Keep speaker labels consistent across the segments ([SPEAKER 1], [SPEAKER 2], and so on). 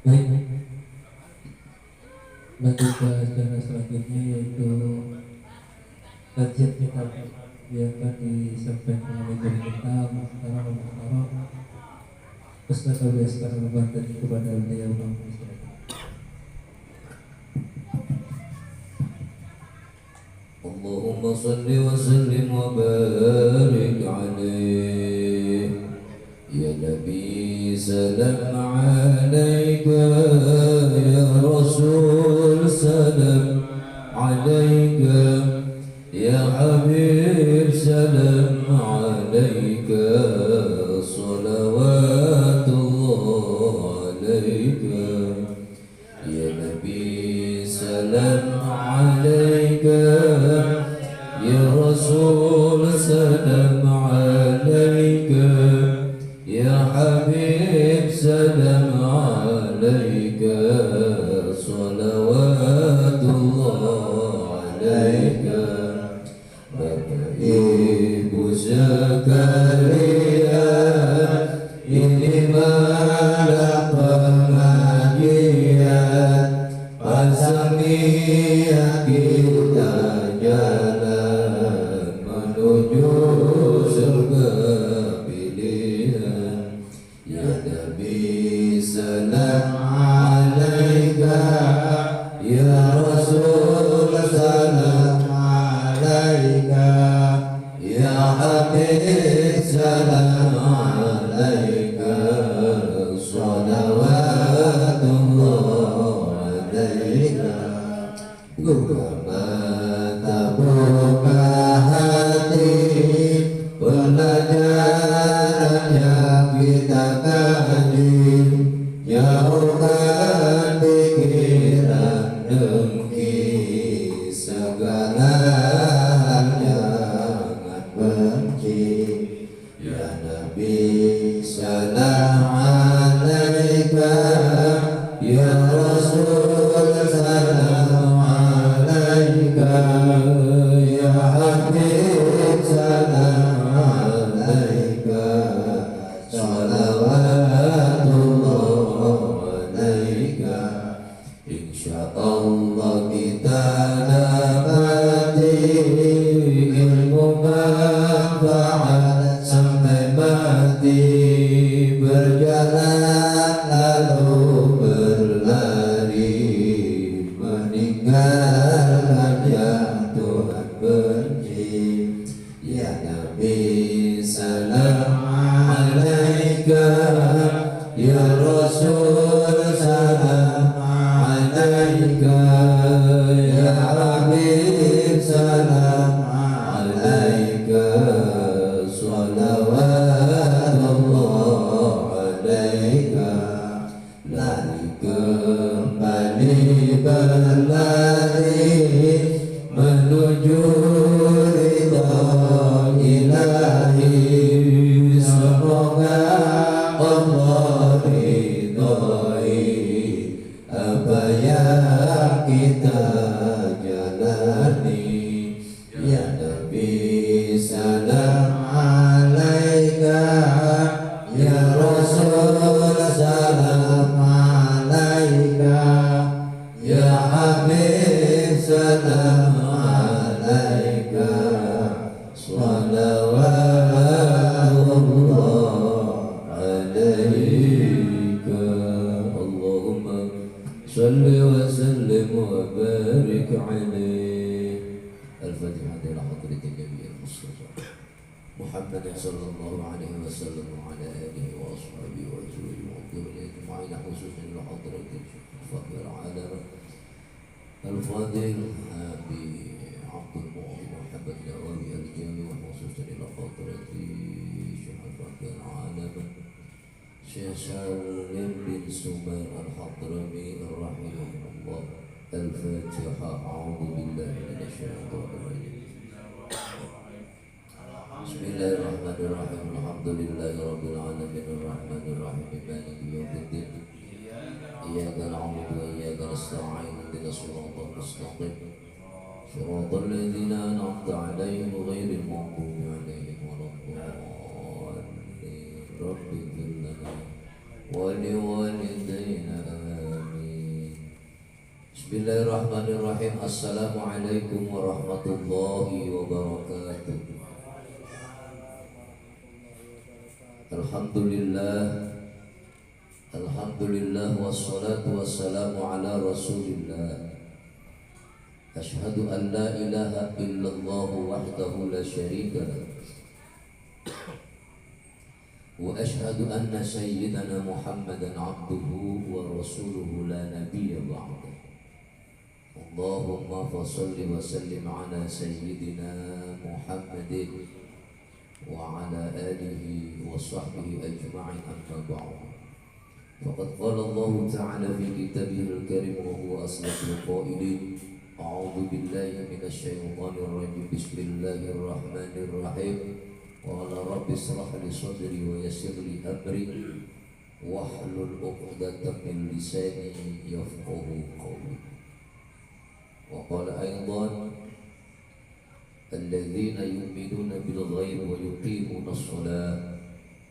[SPEAKER 1] Baik, lanjut ke acara selanjutnya yaitu kajian kitab yang akan disampaikan oleh guru kita Muhtaram Muhtaram Ustaz Abdul sekarang Banten kepada beliau Bang.
[SPEAKER 2] Allahumma salli wa sallim wa barik alaih ya Nabi salam alaika ya Rasul salam alaika ya Habib salam alaika salawatullah alaika ya Nabi salam alaika ya Rasul salam alaika ya Habib salam alaika salawatullah alaika Bapak Ibu sekalian ini malam pengajian pasang niat kita jalan menuju surga pilihan ya Nabi salam alaika ya Rasul salam alaika ya Habib salam alaika salawatullah alaika buka mata buka hati pelajaran yang kita kaji jauhkan pikiran dengki segala jangan benci ya Nabi salam alaika ya Rasul salam alaika ya Habib salam alaika salawatullah alaika insyaallah kita dapati ilmu manfaat sampai mati berjalan lalu berlari meninggalkan yang Tuhan benci ya Nabi salam alaika ya Rasul salam alaika ya Habib salam alaika salawatullah alaika lari kembali berlari menuju ridha ilahi semoga Allah ridhai apa yang kita jalani ya Nabi salam alaika ya Rasul salam alaika ya Habib salam alaika salawatullah alaika Allahumma salli wa sallim wa barik alaih al-Fatihah ila hadratin Nabi al-Mustafa Muhammad sallallahu alaihi wasallam wa ala alihi wa ashabihi wa azwajihi wa dhurriyyatihi ajma'in khususan ila hadratin Fakir Alam Al-Fadil Abi Abdul Mu'min Muhammad Nawawi Al-Jami wa khususan ila hadratin Syekh Fakir Alam Syekh Salim bin Sumair Al-Hadrami rahimahullah Al-Fatiha A'udhu billahi minasyaitonir rajim Bismillahirrahmanirrahim Alhamdulillahi rabbil alamin Ar-Rahmanirrahim Maliki yaumiddin Iyyaka na'budu wa iyyaka nasta'in ihdinas siratal mustaqim siratal ladzina an'amta 'alaihim ghairil maghdubi 'alaihim waladdallin Rabbi ighfir lana ولوالدينا آمين. بسم الله الرحمن الرحيم. السلام عليكم ورحمة الله وبركاته. Alhamdulillah wassalatu wassalamu ala rasulillah. Ashhadu an la ilaha illallah wahdahu la syarika lah. Wa ashhadu anna sayyidana Muhammadan abduhu wa rasuluhu la nabiyya ba'dah. Allahumma fasalli wa sallim ala sayyidina Muhammadin wa ala alihi wa sahbihi ajma'in amma ba'd. Faqad qala Allah ta'ala fi kitabihil karim wa huwa asdaqul qailin. A'udzu billahi minasy syaithanir rajim. Bismillahir rahmanir rahim. Qala rabbi ishrah li sadri wa yassir li amri wahlul 'uqdatam min lisani yafqahu qawli. Wa qala aidan alladzina yu'minuna bil ghaibi wa yuqimuna as-salata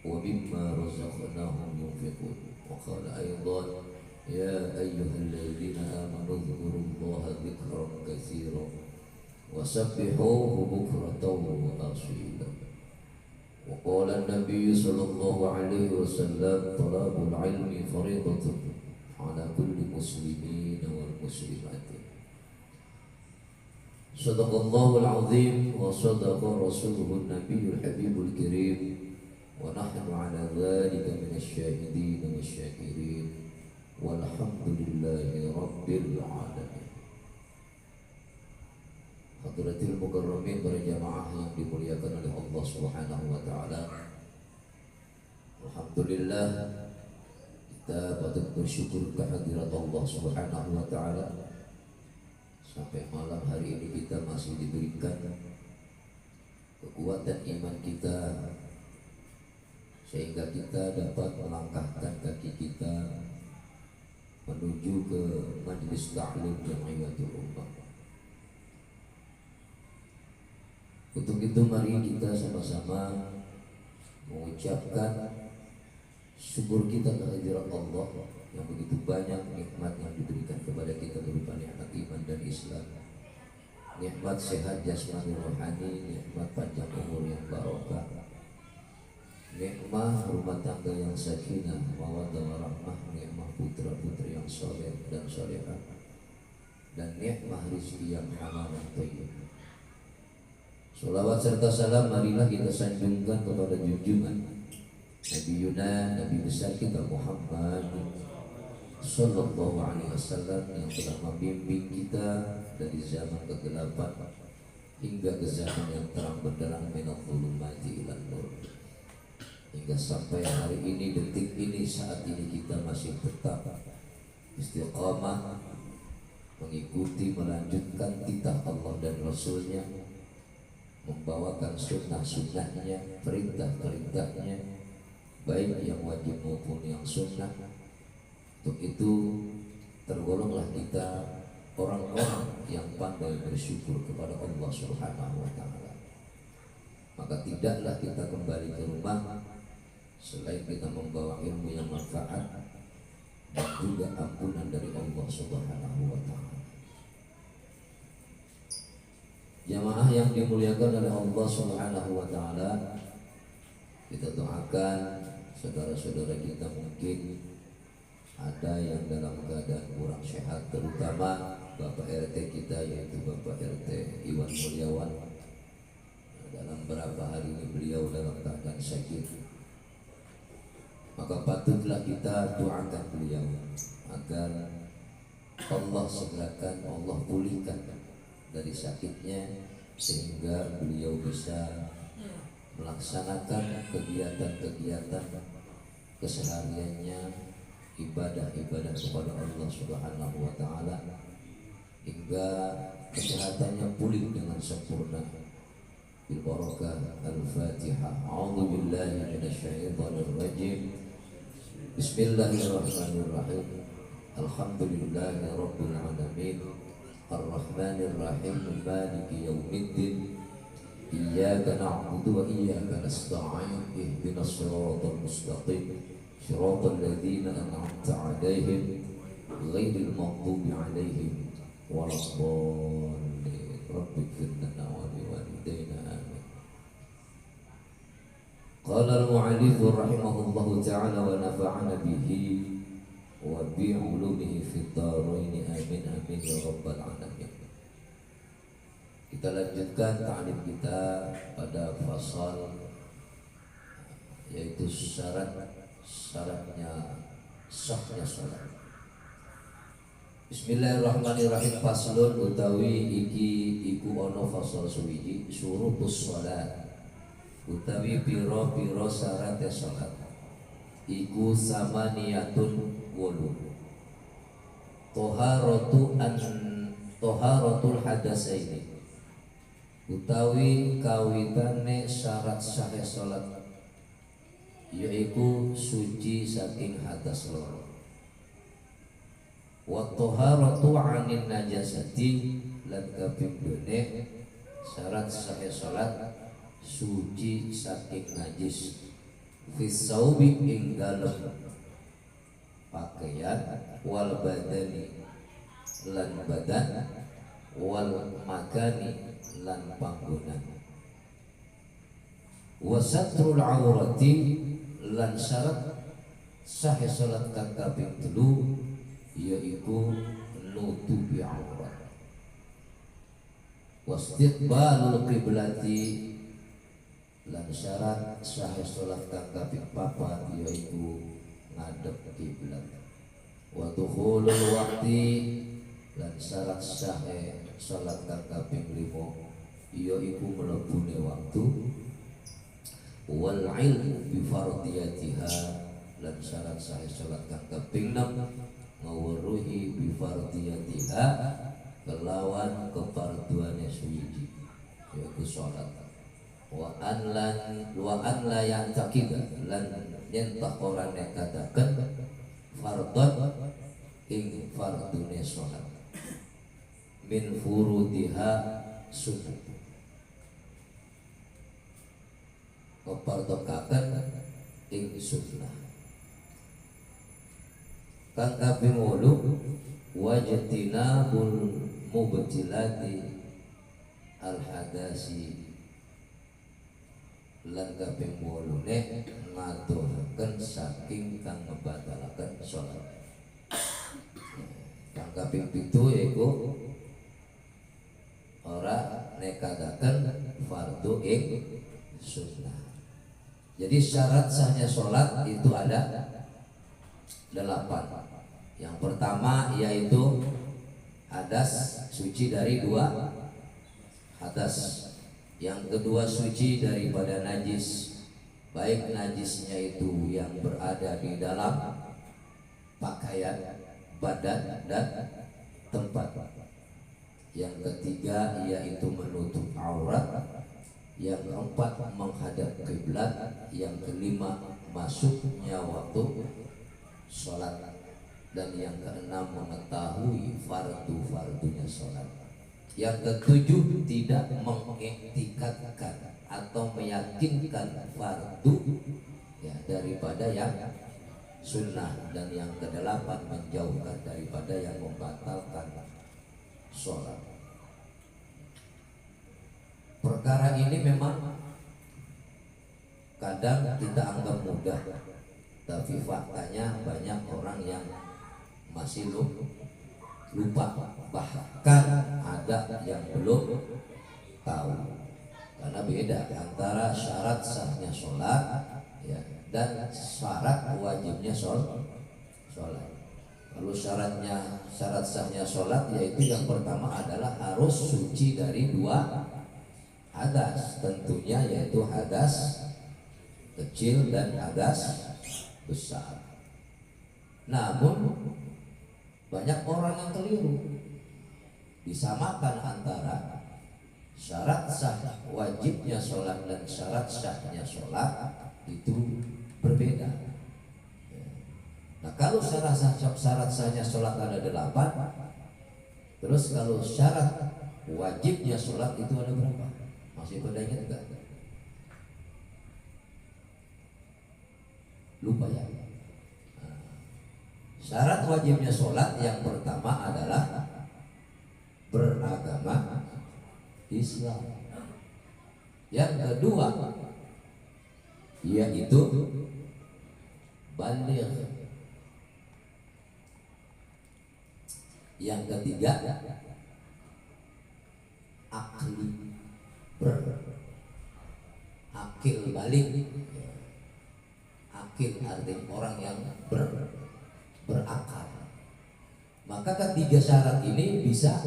[SPEAKER 2] wa mimma razaqnahum yunfiqun. وقال أيضا يا أيها الذين آمنوا اذكروا الله ذكرا كثيرا وسبحوه بكرة وأصيلا. وقال النبي صلى الله عليه وسلم طلب العلم فريضة على كل مسلمين والمسلمات. صدق الله العظيم وصدق رسوله النبي الحبيب الكريم ونحن على ذلك من الشاهدين والشاكرين والحمد لله رب العالمين. Hadratil mukarramin, para jamaah yang dimuliakan oleh Allah Subhanahu wa taala. Alhamdulillah, kita patut bersyukur kehadirat Allah Subhanahu wa taala. Sampai malam hari ini kita masih diberikan kekuatan iman kita sehingga kita dapat melangkahkan kaki kita menuju ke majlis ta'lim Jamiatul Ummah. Untuk itu mari kita sama-sama mengucapkan syukur kita kehadirat Allah yang begitu banyak nikmat yang diberikan kepada kita berupa nikmat iman dan Islam, nikmat sehat jasmani rohani, nikmat panjang umur yang barokah, nikmah rumah tangga yang sakinah, mawaddah warahmah, nikmah putra-putri yang soleh dan solehah, dan nikmah rizki yang halal dan thayyib. Salawat serta salam marilah kita sanjungkan kepada junjungan Nabi Yuna, Nabi besar kita Muhammad Sallallahu Alaihi Wasallam yang telah membimbing kita dari zaman kegelapan hingga ke zaman yang terang benderang minal dhulumati ilan nur. Hingga sampai hari ini, detik ini, saat ini kita masih tetap istiqamah mengikuti, melanjutkan titah Allah dan Rasulnya, membawakan sunnah-sunnahnya, perintah-perintahnya, baik yang wajib maupun yang sunnah. Untuk itu tergolonglah kita orang-orang yang pandai bersyukur kepada Allah Subhanahu wa taala. Maka tidaklah kita kembali ke rumah selain kita membawa ilmu yang manfaat dan juga ampunan dari Allah Subhanahu wa taala. Jamaah yang dimuliakan oleh Allah Subhanahu wa taala, kita doakan saudara-saudara kita mungkin ada yang dalam keadaan kurang sehat, terutama Bapak RT kita yaitu Bapak RT Iwan Mulyawan. Dalam beberapa hari ini beliau dalam keadaan sakit. Maka patutlah kita doakan beliau agar Allah segerakan, Allah pulihkan dari sakitnya sehingga beliau bisa melaksanakan kegiatan-kegiatan kesehariannya, ibadah-ibadah kepada Allah Subhanahu wa taala hingga kesehatannya pulih dengan sempurna. Bil barakah al-Fatihah. A'udzu billahi minasyaitonir rajim. Bismillahirrahmanirrahim. Alhamdulillahi rabbil alamin. Ar-Rahmanir Rahim. Maliki yaumiddin. Iyyaka na'budu wa iyyaka nasta'in. Ihdinas siratal mustaqim. صراط الذين أنعمت عليهم غير المغضوب عليهم ولا الضالين رب اغفر لنا ولوالدينا آمين. قال المؤلف رحمه الله تعالى ونفعنا به وبعلومه في الدارين آمين آمين يا رب العالمين. Kita lanjutkan ta'lim kita pada fasal yaitu syaratnya sahnya salat. Bismillahirrahmanirrahim. Faslun utawi iki iku ana fasal suwiji syurutus salat utawi pira-pira syarat salat iku samaniyatun wulu toharatul hadasaini utawi kawitane syarat sah salat yaiku suci saking hadas loro wa toharatu anin najasati lan kapindhone syarat sah salat suci saking najis fis saubi ing dalem pakaian wal badani lan badan wal makani lan panggonan wa satrul aurati lan syarat sah salat kang kaping 3 yaiku nutupi aurat wastiqbalul qiblati lan syarat sah salat kang kaping 4 yaiku ngadep kiblat wa dukhulul waqti lan syarat sah salat kang kaping 5 yaiku mlebune waktu wal ilmu bi fardiyatiha lan syarat sah salat kang kaping 6 ngawruhi bi fardiyatiha kelawan kefarduane suci yaiku salat wa an la ya'taqida lan yen tak ora nekadaken fardhon ing fardune salat min furudiha sunnah kepartokaken ing sunnah kang kaping 8 wajtinabul mubtilati al hadasi lan kaping 8 ngadohaken saking kang ngebatalaken salat kang kaping 7 yaiku ora nekadaken fardu ing sunnah. Jadi syarat sahnya sholat itu ada 8. Yang pertama yaitu hadas, suci dari 2 hadas. Yang kedua suci daripada najis, baik najisnya itu yang berada di dalam pakaian, badan dan tempat. Yang ketiga yaitu menutup aurat. Yang keempat menghadap kiblat. Yang kelima masuknya waktu sholat. Dan yang keenam mengetahui fardu-fardunya sholat. Yang ketujuh tidak mengiktikadkan atau meyakinkan fardu ya, daripada yang sunnah. Dan yang kedelapan menjauhkan daripada yang membatalkan sholat. Perkara ini memang kadang kita anggap mudah, tapi faktanya banyak orang yang masih lupa, bahkan ada yang belum tahu. Karena beda antara syarat sahnya sholat ya, dan syarat wajibnya sholat. Kalau syarat sahnya sholat yaitu yang pertama adalah harus suci dari 2 hadas, tentunya yaitu hadas kecil dan hadas besar. Namun banyak orang yang keliru, disamakan antara syarat sah wajibnya sholat dan syarat sahnya sholat itu berbeda. Nah kalau syarat sahnya sholat ada 8, terus kalau syarat wajibnya sholat itu ada berapa? Masih pada ingat gak? Lupa ya? Syarat wajibnya sholat yang pertama adalah beragama Islam. Yang kedua yaitu baligh. Yang ketiga akli, akil balik. Akil artinya orang yang berakal. Maka ketiga syarat ini bisa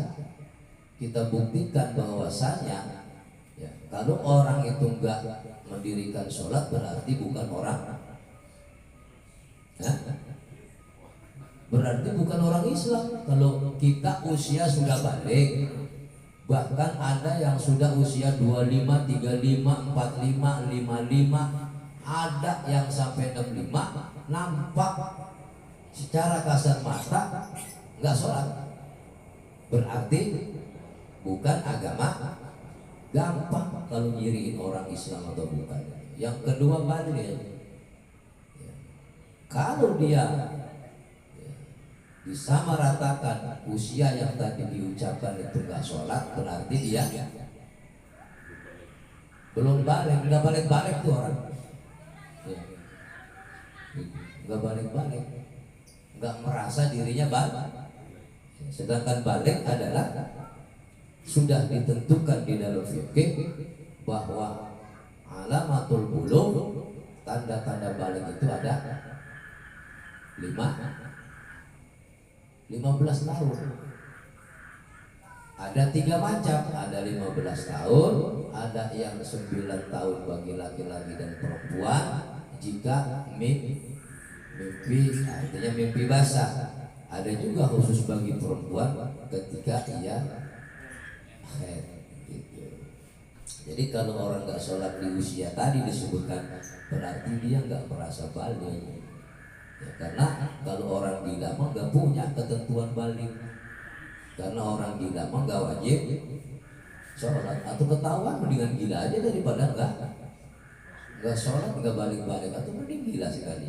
[SPEAKER 2] kita buktikan bahwasanya ya, kalau orang itu enggak mendirikan sholat berarti bukan orang, berarti bukan orang Islam. Kalau kita usia sudah balik, bahkan ada yang sudah usia 25, 35, 45, 55, ada yang sampai 65, nampak secara kasat mata nggak sholat, berarti bukan agama. Gampang kalau nyiriin orang Islam atau bukan. Yang kedua baligh. Kalau dia disamaratakan usia yang tadi diucapkan itu nggak sholat, berarti dia belum balik. Nggak balik-balik tuh orang, nggak balik-balik, nggak merasa dirinya balik. Sedangkan balik adalah sudah ditentukan di dalam fikih bahwa alamatul bulugh, tanda-tanda balik itu ada 15 tahun. Ada 3 macam, ada 15 tahun, ada yang 9 tahun bagi laki-laki dan perempuan jika mimpi, artinya mimpi basah. Ada juga khusus bagi perempuan ketika ia haid gitu. Jadi kalau orang nggak sholat di usia tadi disebutkan, berarti dia nggak merasa balik ya, karena kalau orang gila mah nggak punya ketentuan balik. Karena orang gila mah nggak wajib sholat, atau ketahuan mendingan gila aja daripada nggak sholat, nggak balik-balik, atau mending gila sekali.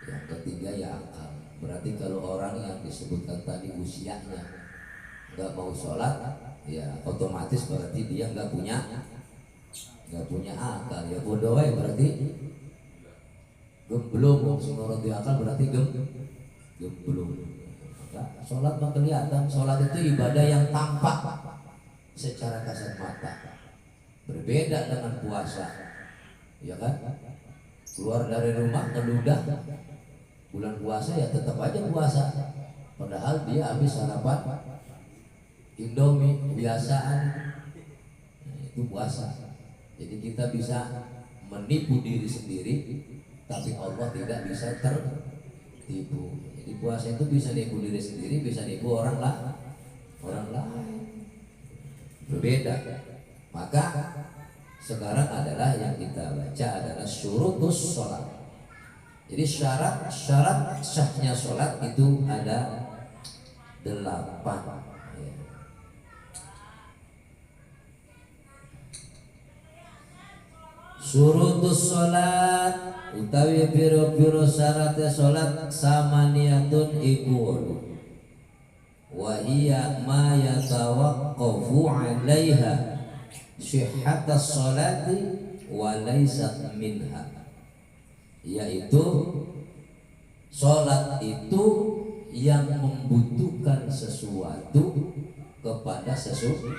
[SPEAKER 2] Yang ketiga ya akal. Berarti kalau orang yang disebutkan tadi usianya nggak mau sholat, ya otomatis berarti dia nggak punya akal. Ya bodoh ya, berarti gemblung. Singorot di akal berarti gemblung. Maka sholat mah kelihatan. Sholat itu ibadah yang tampak secara kasat mata. Berbeda dengan puasa, ya kan? Keluar dari rumah ngeludah, bulan puasa ya tetap aja puasa, padahal dia habis sarapan Indomie biasaan, itu puasa. Jadi kita bisa menipu diri sendiri, tapi Allah tidak bisa tertipu. Jadi puasa itu bisa nipu diri sendiri, bisa nipu orang lain. Berbeda. Maka sekarang adalah yang kita baca adalah syurutus sholat. Jadi syarat sahnya sholat itu ada 8 ya. Syurutus sholat utawi piro-piro syaratnya sholat samaniyatun ikul wa hiya ma yatawaqqafu 'alaiha sihhatas sholati wa laysat minha, yaitu sholat itu yang membutuhkan sesuatu kepada sesuatu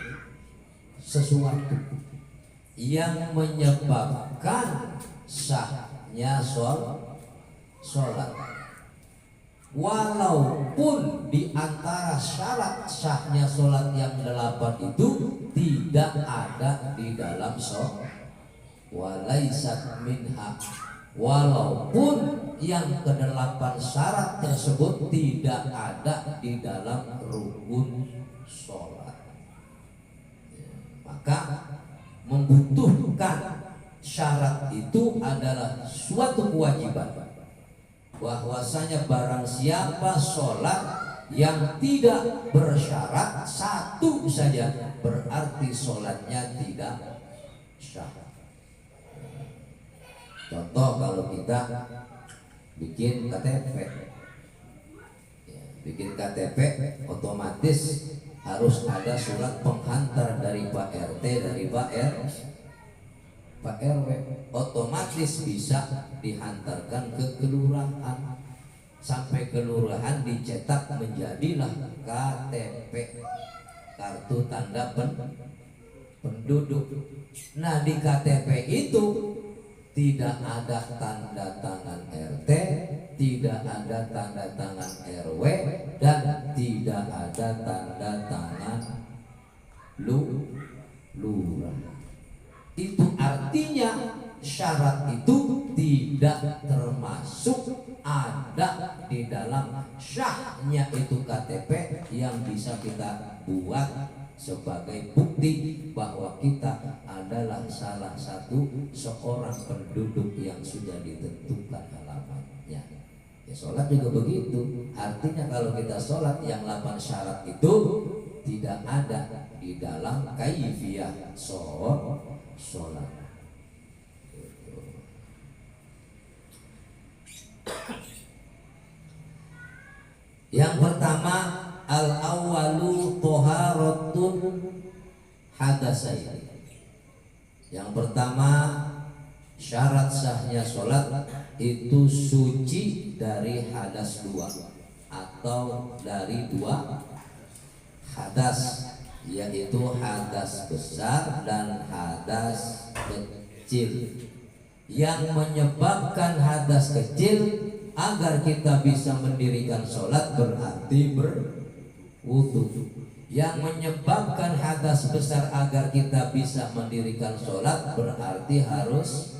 [SPEAKER 2] yang menyebabkan sahnya sholat, walaupun di antara syarat sahnya sholat yang 8 itu tidak ada di dalam sholat. Walaisat minha, walaupun yang ke-8 syarat tersebut tidak ada di dalam rukun sholat, maka membutuhkan syarat itu adalah suatu kewajiban. Bahwasanya barang siapa sholat yang tidak bersyarat satu saja, berarti sholatnya tidak sah. Contoh, kalau kita bikin KTP. Ya, bikin KTP otomatis harus ada surat penghantar dari Pak RT, dari Pak RW. Otomatis bisa dihantarkan ke kelurahan. Sampai kelurahan dicetak menjadilah KTP, kartu tanda penduduk. Nah, di KTP itu tidak ada tanda tangan RT, tidak ada tanda tangan RW, dan tidak ada tanda tangan lurah. Itu artinya syarat itu tidak termasuk ada di dalam syahnya itu KTP yang bisa kita buat sebagai bukti bahwa kita adalah salah satu seorang penduduk yang sudah ditentukan alamatnya. Ya, sholat juga begitu. Artinya kalau kita sholat yang 8 syarat itu tidak ada di dalam kaifiyah sholat. Yang pertama, al-awwalu toharatun hadasain. Yang pertama, syarat sahnya sholat itu suci dari hadas 2 atau dari 2 hadas, yaitu hadas besar dan hadas kecil. Yang menyebabkan hadas kecil agar kita bisa mendirikan sholat berarti berwudu. Yang menyebabkan hadas besar agar kita bisa mendirikan sholat berarti harus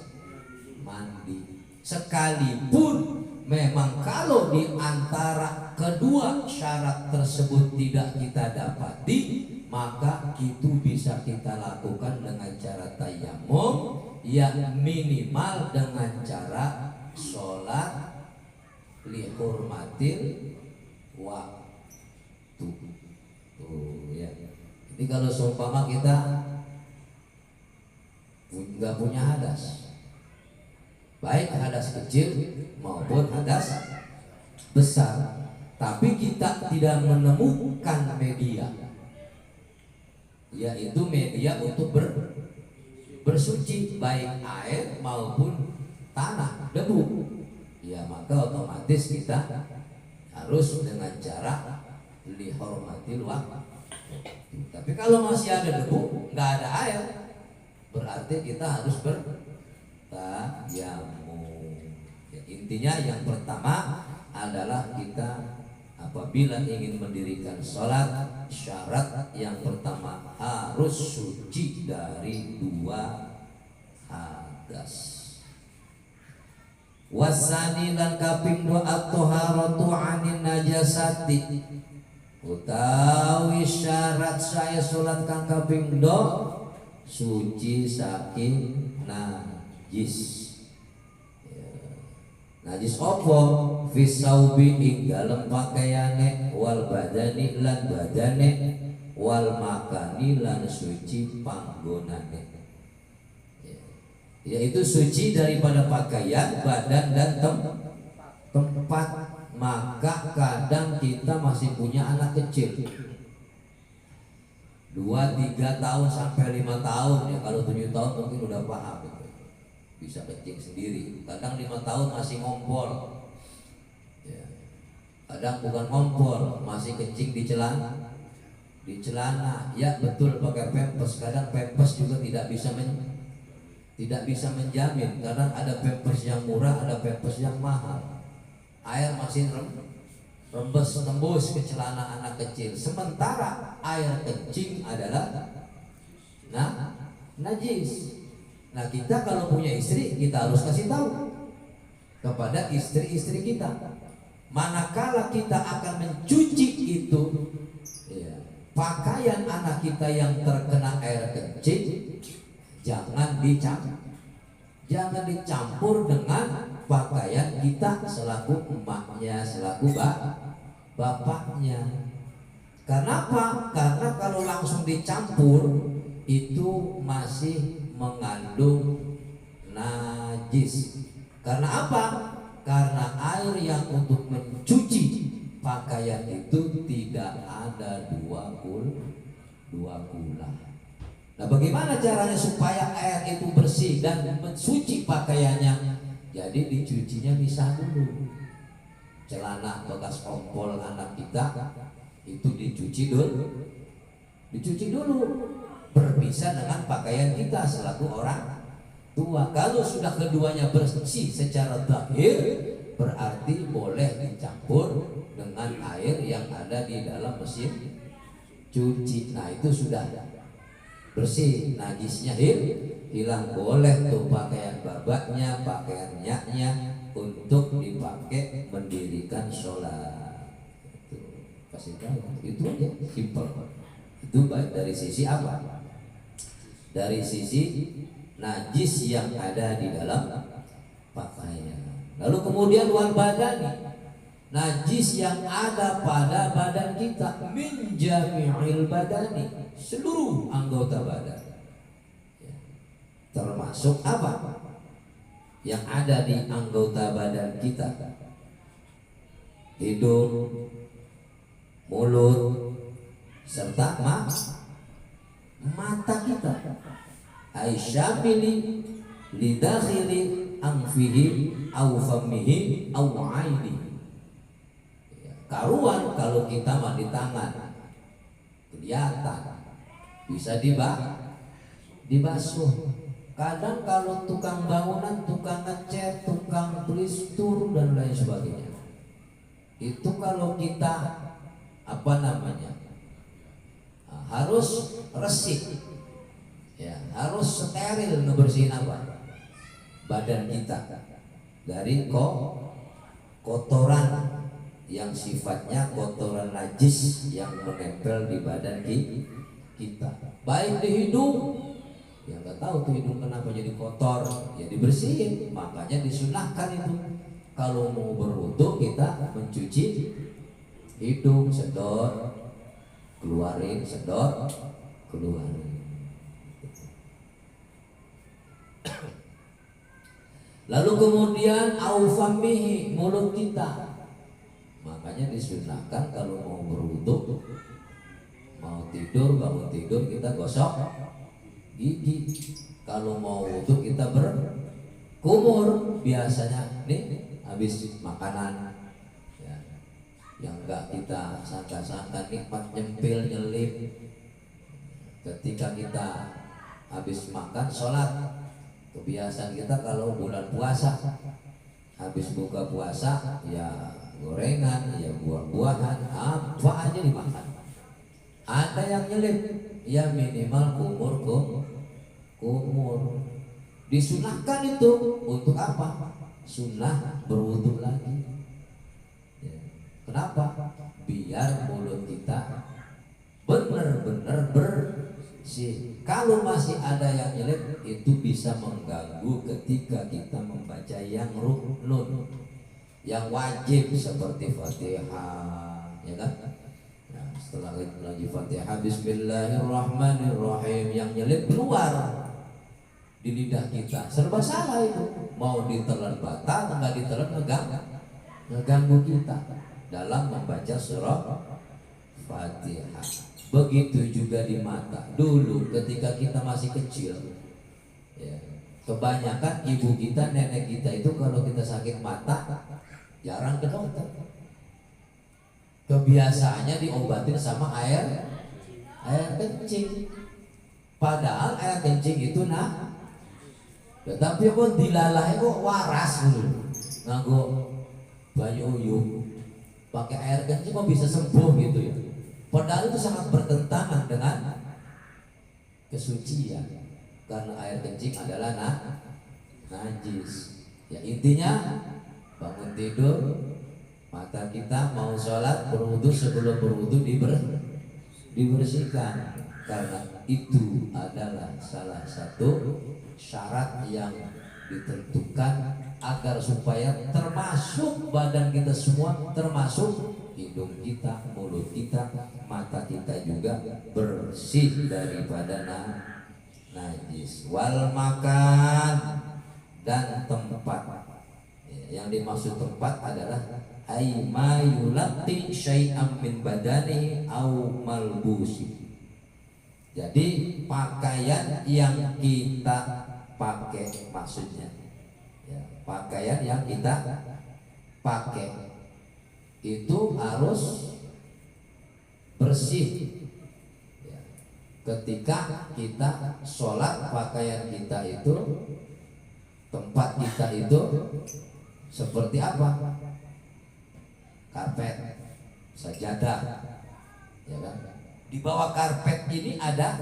[SPEAKER 2] mandi. Sekalipun memang kalau di antara kedua syarat tersebut tidak kita dapati, maka itu bisa kita lakukan dengan cara tayammum, yang minimal dengan cara sholat lihurmatil waktu. Ya. Jadi kalau seumpama kita nggak punya hadas, baik hadas kecil maupun hadas besar, tapi kita tidak menemukan media, yaitu media untuk bersuci, baik air maupun tanah, debu, ya maka otomatis kita harus dengan cara lihormatil waktu. Tapi kalau masih ada debu, nggak ada air, berarti kita harus bertayammum. Ya, intinya yang pertama adalah kita apabila ingin mendirikan sholat, syarat yang pertama harus suci dari 2 hadas. Wasani lan kaping 2 at-taharatu 'anil najasati. Utawi syarat saya sholat kang kaping 2 suci saking najis. Najis opo? Fisaubi ing dalem pakaiane, wal badani lan badane, wal makani lan suci panggonane. Yaitu suci daripada pakaian, badan dan tempat. Maka kadang kita masih punya anak kecil 2-3 tahun sampai 5 tahun, ya kalau 7 tahun mungkin udah paham gitu. Bisa kencing sendiri. Kadang 5 tahun masih ngompol, ya. Kadang bukan ngompol, masih kencing di celana. Ya betul, pakai pampers. Kadang pampers juga tidak bisa menjamin. Kadang ada pampers yang murah, ada pampers yang mahal. Air masih rembes tembus ke celana anak kecil, sementara air kencing adalah najis. Nah, kita kalau punya istri, kita harus kasih tahu kepada istri-istri kita. Manakala kita akan mencuci itu, ya, pakaian anak kita yang terkena air kencing, jangan dicampur dengan pakaian kita selaku emaknya, selaku bapaknya. Kenapa? Karena kalau langsung dicampur itu masih mengandung najis. Karena apa? Karena air yang untuk mencuci pakaian itu tidak ada dua kula. Nah, bagaimana caranya supaya air itu bersih dan mencuci pakaiannya? Jadi dicucinya bisa dulu. Celana bekas ompol anak kita itu dicuci dulu berpisah dengan pakaian kita selaku orang tua. Kalau sudah keduanya bersih secara zahir, berarti boleh dicampur dengan air yang ada di dalam mesin cuci. Nah, itu sudah bersih, najisnya hilang. Boleh tuh pakaian babaknya, pakaian nyaknya untuk dipakai mendirikan sholat. Itu kasih tahu, itu aja, simpel. Itu baik dari sisi apa? Dari sisi najis yang ada di dalam pakaian. Lalu kemudian wal badani, najis yang ada pada badan kita, min jami'il badani, seluruh anggota badan. Termasuk apa? Yang ada di anggota badan kita. Hidung, mulut, serta mata kita. Aisyamili lidakhili anfihi au famihi au ainihi. Karuan kalau kita mandi tangan kelihatan, bisa dibasuh. Kadang kalau tukang bangunan, tukang ngecat, tukang plistur dan lain sebagainya, itu kalau kita harus resik, ya, harus steril ngebersihin badan kita dari kotoran yang sifatnya kotoran najis yang menempel di badan kita. Baik di hidung, ya nggak tahu tuh hidung kenapa jadi kotor, ya dibersihin. Makanya disunahkan itu kalau mau berwudu kita mencuci hidung, sedot keluarin, sedot keluarin. Lalu kemudian aufamihi, mulut kita. Makanya disunahkan kalau mau berwudu, mau tidur, bangun tidur kita gosok gigi. Kalau mau wudu kita berkumur. Biasanya nih habis makanan, ya, yang enggak kita sangka-sangka nikmat, nyempil, nyelip. Ketika kita habis makan, sholat, kebiasaan kita kalau bulan puasa, habis buka puasa, ya gorengan, ya buah-buahan, apa aja dimakan. Ada yang nyelip, ya minimal kumur. Disunahkan itu untuk apa? Sunnah berwudu lagi. Ya. Kenapa? Biar mulut kita benar-benar bersih. Kalau masih ada yang nyelip, itu bisa mengganggu ketika kita membaca yang ruknun, yang wajib seperti Fatihah, ya kan? Nah, setelah lagi Fatihah, Bismillahirrahmanirrahim, yang nyelip keluar di lidah kita, serba salah itu. Mau ditelan batal, nggak ditelan ngeganggu kita dalam membaca surah Fatihah. Begitu juga di mata. Dulu ketika kita masih kecil, ya, kebanyakan ibu kita, nenek kita itu kalau kita sakit mata jarang ke dokter. Kebiasaannya diobatin sama air kencing. Padahal air kencing itu tetapi kok dilalai kok waras dulu. Nganggo banyu uyuh, pakai air kencing kok bisa sembuh gitu ya. Padahal itu sangat bertentangan dengan kesucian, karena air kencing adalah najis. Ya, intinya bangun tidur, mata kita mau sholat, berwudu, sebelum berwudu dibersihkan, karena itu adalah salah satu syarat yang ditentukan agar supaya termasuk badan kita semua, termasuk hidung kita, mulut kita, mata kita juga bersih daripada najis. Wal makan, dan tempat. Yang dimaksud tempat adalah ay ma yulaqi syai'am min badani au malbusi. Jadi pakaian yang kita pakai maksudnya, ya, pakaian yang kita pakai itu harus bersih. Ya. Ketika kita sholat, pakaian kita itu, tempat kita itu seperti apa? Karpet, sajadah, ya kan? Di bawah karpet ini ada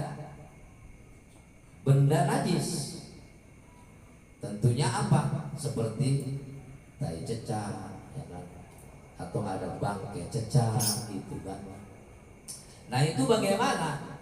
[SPEAKER 2] benda najis. Tentunya apa? Seperti tai cecah, ya kan? Atau ada bangkai cecah, gitu kan? Nah itu bagaimana?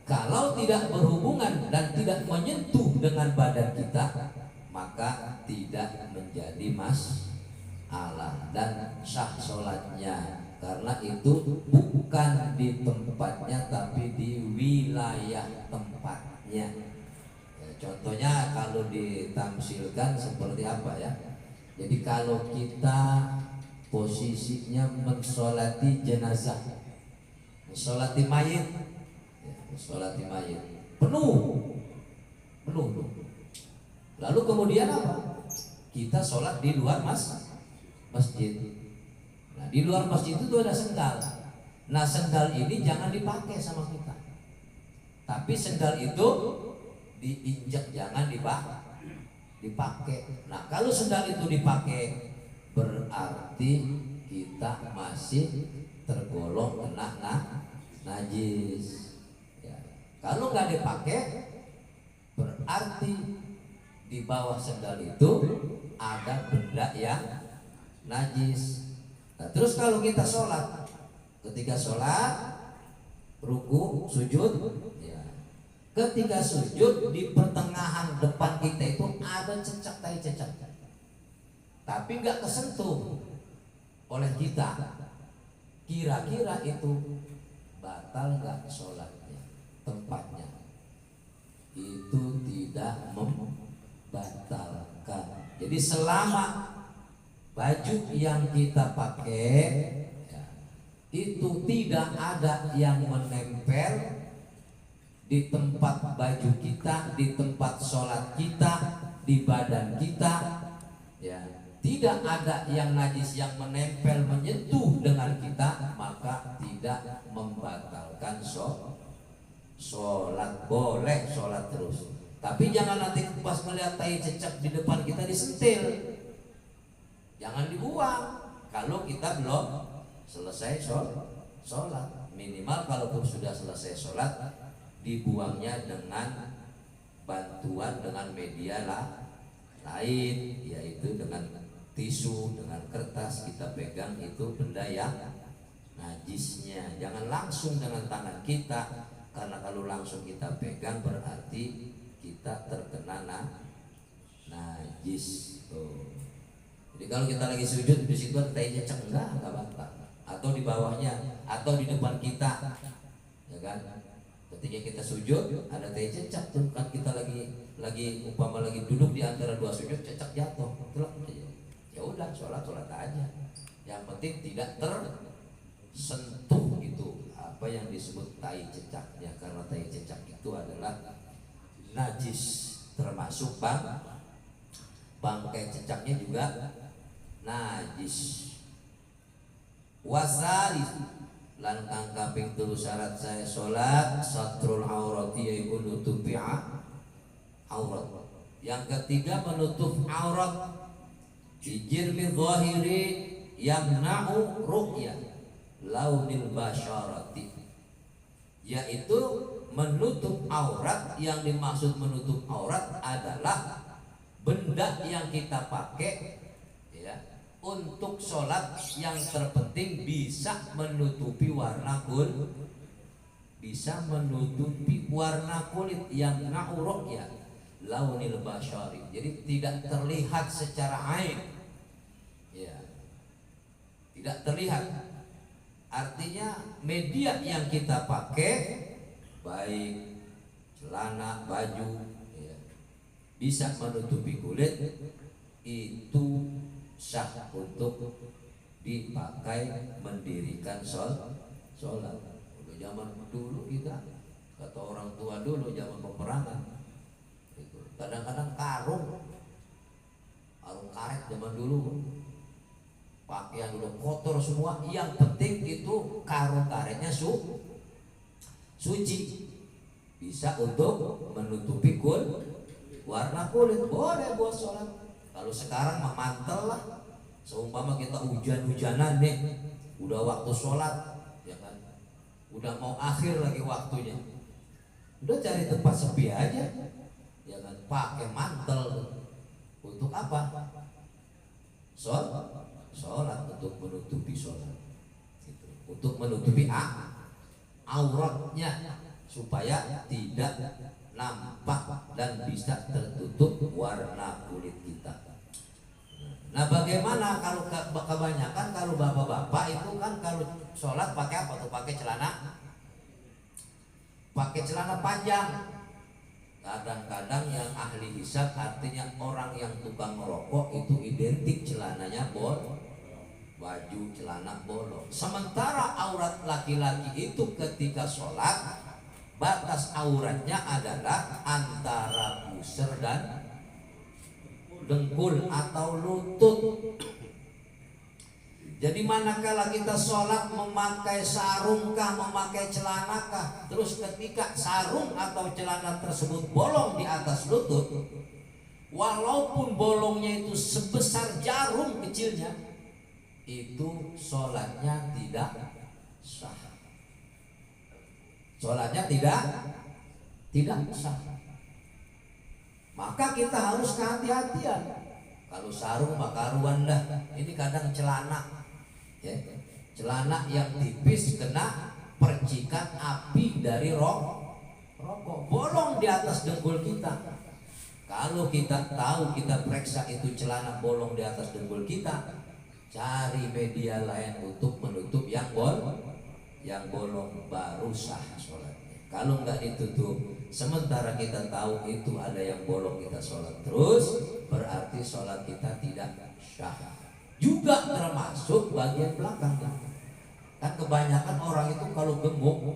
[SPEAKER 2] Kalau tidak berhubungan dan tidak menyentuh dengan badan kita, maka tidak menjadi masalah dan sah sholatnya. Karena itu bukan di tempatnya tapi di wilayah tempatnya. Ya, contohnya kalau ditamsilkan seperti apa ya? Jadi kalau kita posisinya mensolati jenazah, mensolati mayit, ya, mensolati mayit penuh. Lalu kemudian apa? Kita sholat di luar masjid. Nah, di luar masjid itu ada sendal. Nah, sendal ini jangan dipakai sama kita. Tapi sendal itu diinjak, jangan dipakai. Nah, kalau sendal itu dipakai berarti kita masih tergolong kena najis. Ya. Kalau nggak dipakai berarti di bawah sendal itu ada benda yang najis. Nah, terus kalau kita sholat, ketika sholat, ruku, sujud, ya. Ketika sujud di pertengahan depan kita itu ada cecak tai cecak, tapi nggak kesentuh oleh kita. Kira-kira itu batal nggak sholatnya? Tempatnya itu tidak membatalkan. Jadi selama baju yang kita pakai ya, itu tidak ada yang menempel di tempat baju kita, di tempat sholat kita, di badan kita, ya, tidak ada yang najis yang menempel menyentuh dengan kita, maka tidak membatalkan sholat. Boleh sholat terus, tapi jangan nanti pas melihat tai cecak di depan kita disentil. Jangan dibuang kalau kita belum selesai sholat. Minimal kalaupun sudah selesai sholat, dibuangnya dengan bantuan dengan media lain, yaitu dengan tisu, dengan kertas. Kita pegang itu benda yang najisnya. Jangan langsung dengan tangan kita, karena kalau langsung kita pegang berarti kita terkena najis. Jadi kalau kita lagi sujud di situ ada tai cecak, enggak batal. Atau di bawahnya, atau di depan kita, ya kan? Ketika kita sujud ada tai cecak tuh kan, kita lagi umpama lagi duduk di antara dua sujud, cecak jatuh, telak aja. Ya udah, sholat aja. Yang penting tidak tersentuh itu apa yang disebut tai cecaknya, karena tai cecak itu adalah najis, termasuk bangkai cecaknya juga najis. Wasalis lan kang kaping 3 syarat saya salat satrul aurati yaiku nutupi aurat. Yang ketiga menutup aurat bijirmi zahiri yamna'u ru'ya launil basyarati, yaitu menutup aurat. Yang dimaksud menutup aurat adalah benda yang kita pakai ya untuk sholat, yang terpenting bisa menutupi warna kulit, bisa menutupi warna kulit yang na'uruk ya launil basyari, jadi tidak terlihat secara ain ya, tidak terlihat. Artinya media yang kita pakai, baik celana, baju ya, bisa menutupi kulit, itu sah untuk dipakai mendirikan sholat. Udah zaman dulu kita, kata orang tua dulu zaman peperangan, itu kadang-kadang karung karet zaman dulu, pakaian udah kotor semua, yang penting itu karung karetnya suci, bisa untuk menutupi warna kulit, boleh buat sholat. Kalau sekarang mah mantel lah, seumpama kita hujan-hujanan nih, udah waktu sholat, ya kan, udah mau akhir lagi waktunya, udah cari tempat sepi aja, ya kan, pakai mantel. Untuk apa? Sholat, untuk menutupi sholat, gitu. Untuk menutupi auratnya supaya tidak nampak dan bisa tertutup warna kulit kita. Nah, bagaimana kalau kebanyakan kalau bapak-bapak itu kan kalau sholat pakai apa tuh? Pakai celana panjang. Kadang-kadang yang ahli hisab, artinya orang yang tukang merokok itu identik celananya baju celana bolong. Sementara aurat laki-laki itu ketika sholat, batas auratnya adalah antara pusar dan dengkul atau lutut. Jadi manakala kita sholat memakai sarungkah, memakai celanakah, terus ketika sarung atau celana tersebut bolong di atas lutut, walaupun bolongnya itu sebesar jarum kecilnya, itu sholatnya tidak sah. Sholatnya tidak sah. Maka kita harus kehati-hatian. Kalau sarung maka karuan dah. Ini kadang celana. Ya, celana yang tipis kena percikan api dari rokok, bolong di atas dengkul kita. Kalau kita tahu, kita periksa itu celana bolong di atas dengkul kita, cari media lain untuk menutup yang bolong, baru sah sholatnya. Kalau nggak ditutup, sementara kita tahu itu ada yang bolong, kita sholat terus, berarti sholat kita tidak sah. Juga termasuk bagian belakang. Kan kebanyakan orang itu kalau gemuk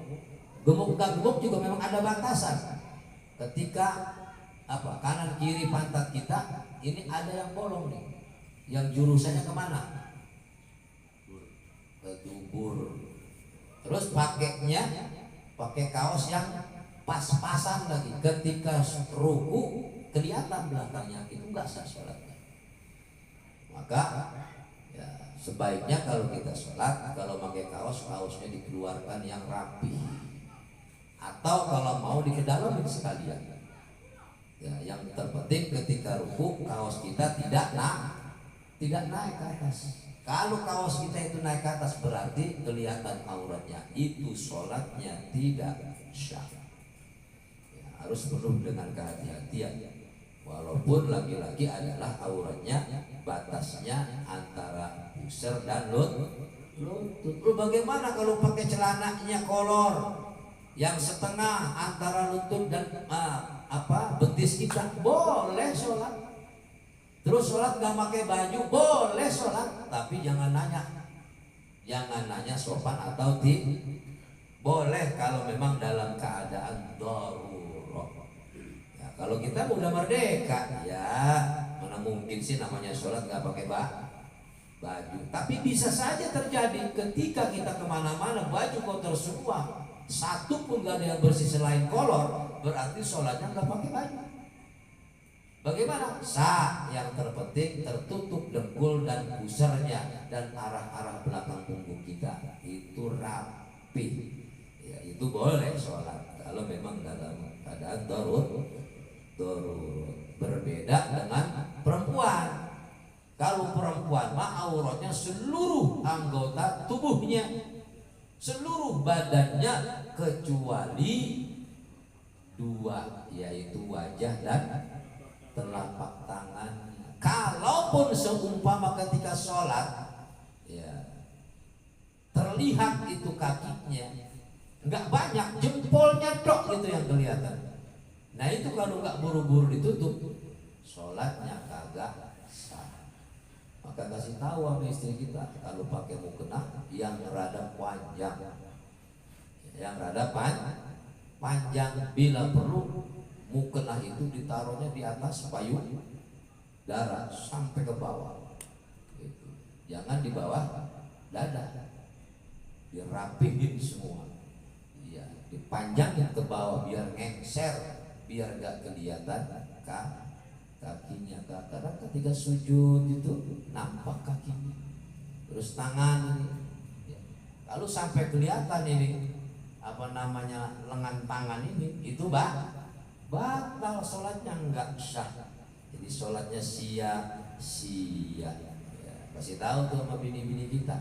[SPEAKER 2] nggak gemuk juga memang ada batasan. Ketika kanan kiri pantat kita ini ada yang bolong nih, yang jurusannya kemana? Ke dubur. Terus pakai kaos yang pas-pasan lagi. Ketika ruku kelihatan belakangnya, itu nggak sah sholatnya. Maka ya, sebaiknya kalau kita sholat, kalau pakai kaosnya dikeluarkan yang rapi, atau kalau mau dikedalamin sekalian. Ya, yang terpenting ketika ruku kaos kita tidak naik ke atas. Kalau kaos kita itu naik ke atas berarti kelihatan auratnya, itu sholatnya tidak sah. Ya, harus penuh dengan kehati-hatian. Walaupun laki-laki adalah auratnya batasnya antara pusar dan lutut. Bagaimana kalau pakai celananya kolor yang setengah antara lutut dan betis kita? Boleh sholat. Terus sholat gak pakai baju, boleh sholat. Tapi jangan nanya sopan atau tidak. Boleh kalau memang dalam keadaan darurat. Ya, kalau kita udah merdeka, ya mana mungkin sih namanya sholat gak pakai baju. Tapi bisa saja terjadi ketika kita kemana-mana baju kotor semua, satu pun gak ada yang bersih selain kolor, berarti sholatnya gak pakai baju. Bagaimana? Sah, yang terpenting tertutup dengkul dan pusarnya dan arah-arah belakang punggung kita itu rapi. Ya, itu boleh sholat kalau memang dalam keadaan darurat. Berbeda dengan perempuan. Kalau perempuan mah auratnya seluruh anggota tubuhnya, seluruh badannya kecuali dua, yaitu wajah dan telapak tangannya. Kalaupun seumpama ketika sholat ya terlihat itu kakinya nggak banyak, jempolnya dok gitu yang kelihatan. Nah itu kalau nggak buru-buru ditutup, sholatnya kagak sah. maka kasih tahu sama istri kita kalau pakai mukena yang rada panjang, yang rada panjang. Bila perlu mukena itu ditaruhnya di atas payung darah sampai ke bawah, gitu. Jangan di bawah dada, dirapihin semua, iya, dipanjangin ke bawah biar ngengser, biar gak kelihatan kakinya. Kadang ketika sujud itu nampak kakinya, terus tangan ini ya. Kalau sampai kelihatan ini apa namanya lengan tangan ini, itu batal sholatnya, nggak sah. Jadi sholatnya sia-sia ya. Kasih tahu tuh sama bini-bini kita.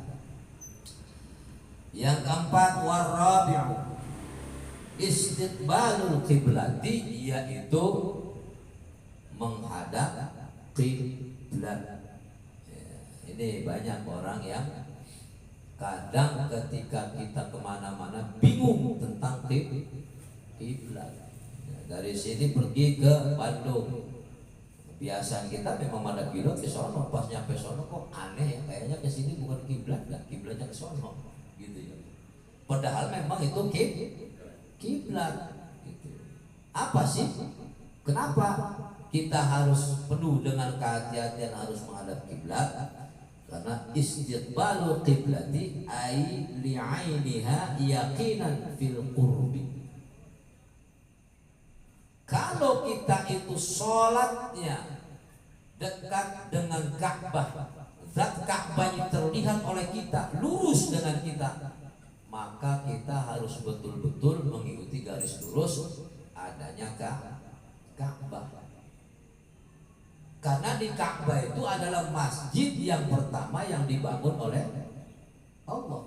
[SPEAKER 2] Yang keempat, warabi'u istiqbalul qiblati, yaitu menghadap kiblat. Ya, ini banyak orang yang kadang ketika kita kemana-mana bingung tentang kiblat. Ya, dari sini pergi ke Bandung, kebiasaan kita memang ada kiblat ke sono. Pas nyampe sono kok aneh ya, kayaknya ke sini bukan kiblat, kiblatnya ke sono, gitu ya. Padahal memang itu kiblat. Gitu. Apa sih? Kenapa kita harus penuh dengan kehati-hatian harus menghadap kiblat? Karena istiqbalu qiblati ai li'ainiha yaqinan fil qurbi. Kalau kita itu sholatnya dekat dengan Ka'bah, zat Ka'bah yang terlihat oleh kita, lurus dengan kita, maka kita harus betul-betul mengikuti garis lurus adanya Ka'bah. Karena di Ka'bah itu adalah masjid yang pertama yang dibangun oleh Allah.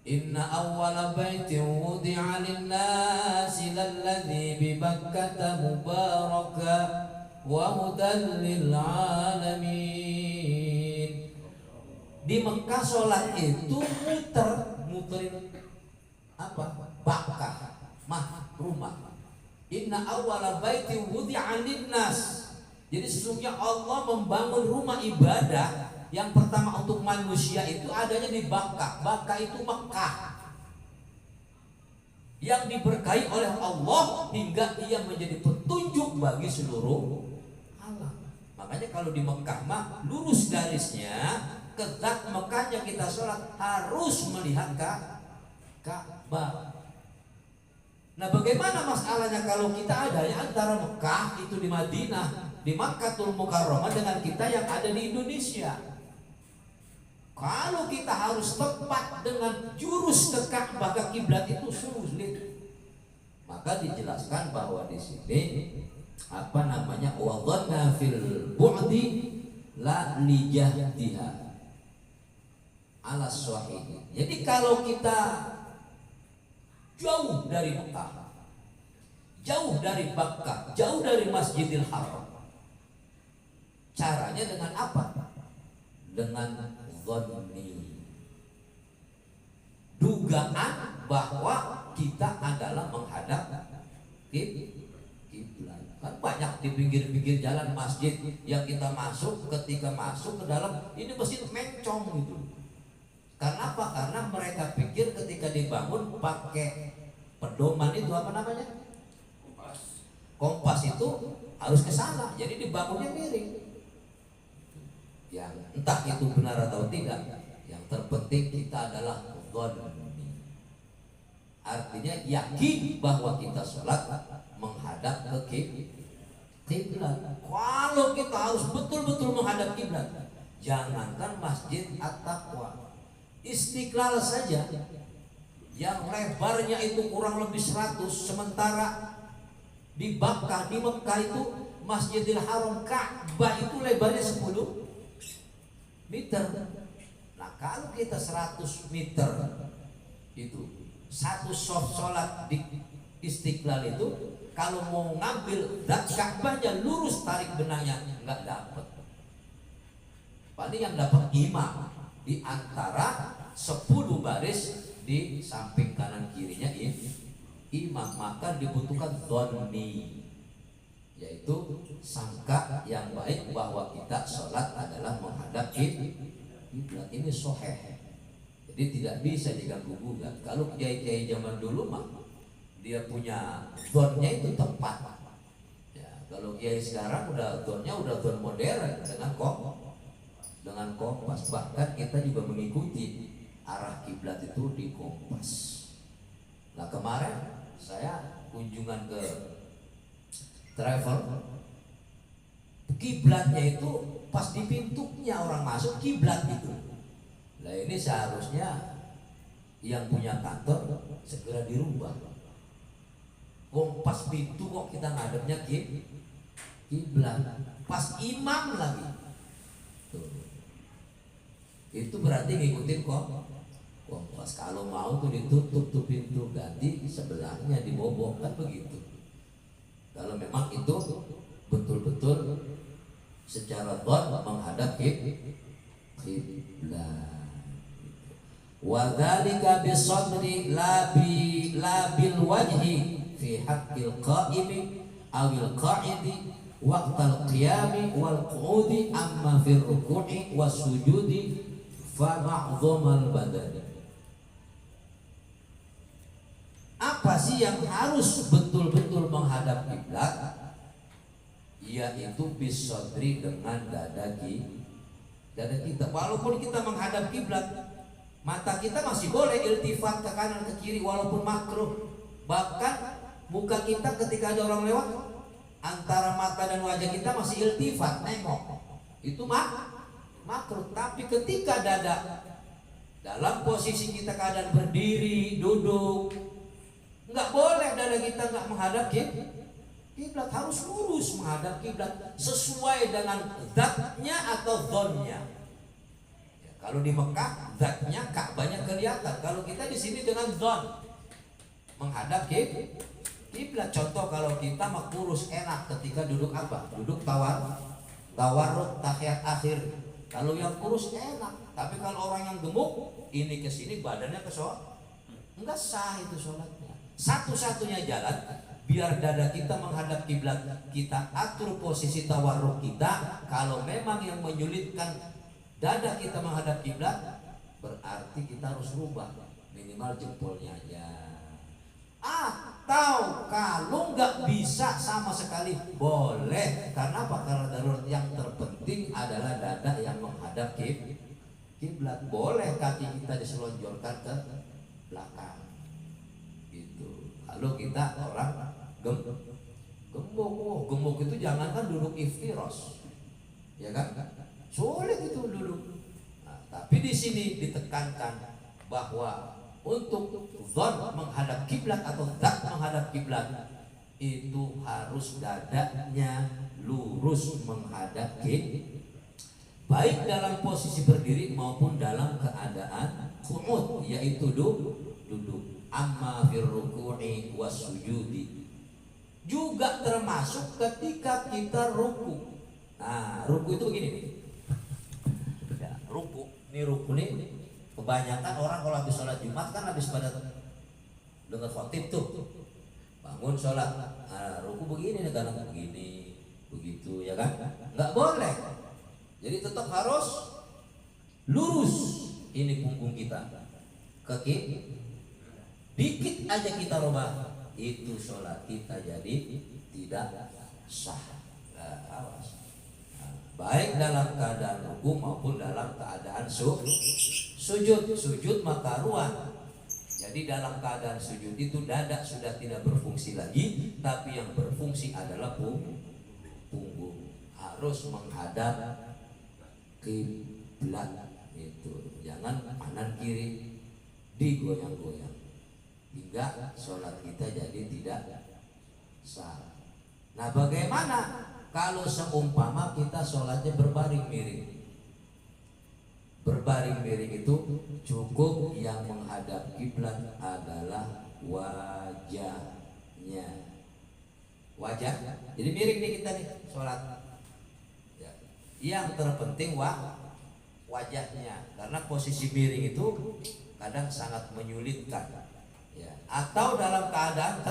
[SPEAKER 2] Inna awwala baitin wudi'a lin-nasi lalladzi bi Bakkah mubaraka wa hudan lil alamin. Di Mekah sholat itu muterin apa? Bakkah, rumah. Inna awwala baiti wudi'a lin-nas. Jadi sesungguhnya Allah membangun rumah ibadah yang pertama untuk manusia itu adanya di Bakkah. Bakkah itu Mekah yang diberkahi oleh Allah hingga ia menjadi petunjuk bagi seluruh alam. Makanya kalau di Mekah mah lurus garisnya ke zat Mekahnya kita sholat harus melihat Ka'bah. Nah, bagaimana masalahnya kalau kita ada yang antara Mekah itu di Madinah, di Makkatul Mukarramah, dengan kita yang ada di Indonesia? Kalau kita harus tepat dengan jurus ke Ka'bah, ke kiblat itu sulit. Maka dijelaskan bahwa di sini apa namanya wa dhanna fil bu'di la lijahdiha ala sahih. Jadi kalau kita jauh dari Mekah, jauh dari Bakkah, jauh dari Masjidil Haram, caranya dengan apa? Dengan dhanni, dugaan bahwa kita adalah menghadap kiblat. Kan banyak di pinggir-pinggir jalan masjid yang kita masuk, ketika masuk ke dalam ini masjid mencong gitu. Karena apa? Karena mereka pikir ketika dibangun pakai pedoman itu apa namanya? Kompas itu harus ke sana. Jadi dibangunnya miring. Yang entah itu benar atau tidak, yang terpenting kita adalah dhanni. Artinya yakin bahwa kita sholat menghadap ke kiblat. Kalau kita harus betul-betul menghadap kiblat, jangankan Masjid At-Taqwa, Istiqlal saja yang lebarnya itu kurang lebih 100, sementara di Bakkah, di Mekah itu Masjidil Haram, Ka'bah itu lebarnya 10 meter. Nah, kalau kita 100 meter itu satu soft sholat di Istiqlal itu, kalau mau ngambil zat Ka'bahnya lurus tarik benangnya nggak dapat. Paling yang dapat imam di antara 10 baris di samping kanan kirinya imam, maka dibutuhkan dhanni. yaitu sangka yang baik bahwa kita sholat adalah menghadap kiblat. Ini sahih. Jadi tidak bisa diganggu gugat. Kalau kiai-kiai zaman dulu mah dia punya zonnya itu tepat. Ya, kalau kiai sekarang udah zonnya udah zon modern dengan kompas. Bahkan kita juga mengikuti arah kiblat itu di kompas. Nah kemarin saya kunjungan ke travel, kiblatnya itu pas di pintunya orang masuk kiblat itu. Nah ini seharusnya yang punya kantor segera dirubah. Pas pintu kok kita ngadepnya kiblat, pas imam lagi. Tuh. Itu berarti ngikutin kompas. Kalau mau tuh ditutup tuh pintu, ganti sebelahnya dibobok, kan begitu. Kalau memang itu betul-betul secara dhon menghadap kiblat. Wa dzalika bisadri la bil wajhi fi haqqil qa'imi awil qa'idi waqtal qiyami wal qu'udi amma fir ruku'i was sujudi fa ma'dhamal badani. Apa sih yang harus betul-betul menghadap kiblat? Yaitu bisadri, dengan dada kita. Walaupun kita menghadap kiblat, mata kita masih boleh iltifat ke kanan ke kiri walaupun makruh. Bahkan muka kita ketika ada orang lewat, antara mata dan wajah kita masih iltifat, nengok. Itu makruh. Tapi ketika dada dalam posisi kita keadaan berdiri, duduk, nggak boleh dada kita nggak menghadap kiblat, harus lurus menghadap kiblat sesuai dengan zatnya atau zonnya. Ya, kalau di Mekah zatnya Ka'bahnya kelihatan. Kalau kita di sini dengan zon menghadap kiblat. Contoh kalau kita mah kurus enak ketika duduk apa? Duduk tawarruk tahiyat akhir. Kalau yang kurus enak. Tapi kalau orang yang gemuk, ini ke sini badannya ke soal, enggak sah itu sholatnya. Satu-satunya jalan biar dada kita menghadap kiblat, kita atur posisi tawarruk kita. Kalau memang yang menyulitkan dada kita menghadap kiblat, berarti kita harus rubah minimal jempolnya aja. Atau kalau nggak bisa sama sekali boleh. Karena apa? Karena darurat yang terpenting adalah dada yang menghadap kiblat. Boleh kaki kita diselonjorkan ke belakang. Lalu kita orang gemuk itu jangankan duduk iftiros, ya kan? Sulit itu duduk. Nah, tapi di sini ditekankan bahwa untuk zon menghadap kiblat atau zat menghadap kiblat itu harus dadanya lurus menghadap baik dalam posisi berdiri maupun dalam keadaan qu'ud, yaitu duduk. Amma fir ruku'i was sujudi, juga termasuk ketika kita ruku. Nah, ruku itu begini nih. Ya, ruku. Ini ruku nih. Kebanyakan orang kalau habis sholat Jumat kan habis pada dengar khotib tuh. Bangun sholat. Nah, ruku begini nih, kadang begini, begitu ya kan? Enggak boleh. Jadi tetap harus lurus ini punggung kita ke kiri. Dikit aja kita rubah, itu sholat kita jadi tidak sah. Nah, awas. Nah, baik dalam keadaan ruku maupun dalam keadaan sujud makaruan. Jadi dalam keadaan sujud itu dada sudah tidak berfungsi lagi, tapi yang berfungsi adalah punggung. Harus menghadap kiblat itu. Jangan kanan kiri digoyang-goyang, hingga sholat kita jadi tidak sah. Nah, bagaimana kalau seumpama kita sholatnya berbaring miring? Berbaring miring itu cukup yang menghadap kiblat adalah wajahnya. Wajah. Jadi miring nih kita nih sholat. Ya. Yang terpenting wajahnya, karena posisi miring itu kadang sangat menyulitkan. Ya. Atau dalam keadaan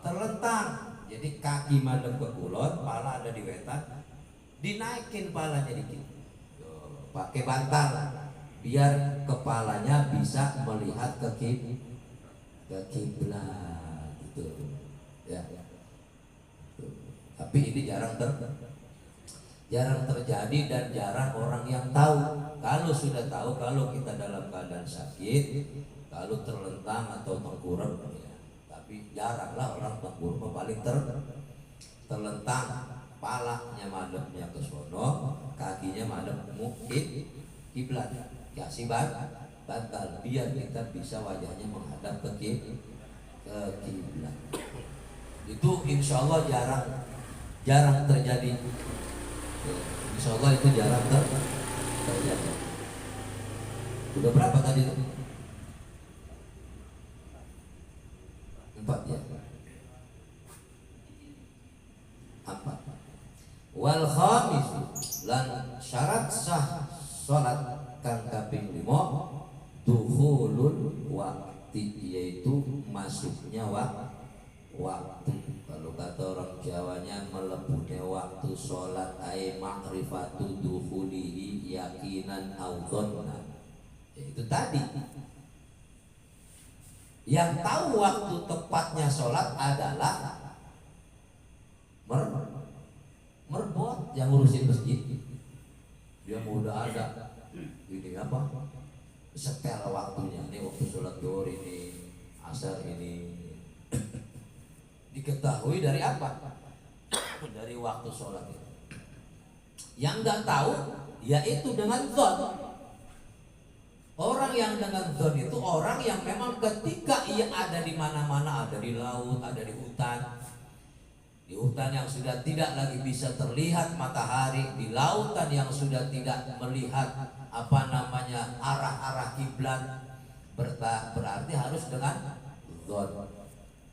[SPEAKER 2] terlentang, Jadi kaki madep ke kulon, pala ada di wetan, dinaikin palanya dikit. Pakai bantal biar kepalanya bisa melihat ke kiblat gitu ya. Tapi ini jarang terjadi dan jarang orang yang tahu. Kalau sudah tahu, kalau kita dalam keadaan sakit, kalau terlentang atau tengkurap ya. Tapi jaranglah orang tengkurap, paling terlentang, palanya madepnya ke sono, kakinya madep kiblat, kasih bantal biar kita bisa wajahnya menghadap ke kiblat. Itu insya Allah jarang terjadi. Insya Allah itu jarang terjadi. Udah berapa tadi? 4 ya. 4. Wal khamis lan syarat sah salat kang kaping 5 dukhulul waqti, yaitu masuknya waktu. Kalau kata orang Jawanya melepuhnya waktu sholat ay ma'rifatu dukhulihi yakinan au dhanna. Itu tadi yang tahu waktu tepatnya sholat adalah merbot yang ngurusin masjid. Dia mau udah ada ini apa setel waktunya, ini waktu sholat zuhur, ini asar, ini diketahui dari apa? Dari waktu sholat itu. Yang nggak tahu, yaitu dengan zon. Orang yang dengan zon itu orang yang memang ketika ia ada di mana-mana, ada di laut, ada di hutan yang sudah tidak lagi bisa terlihat matahari, di lautan yang sudah tidak melihat arah-arah kiblat, berarti harus dengan zon,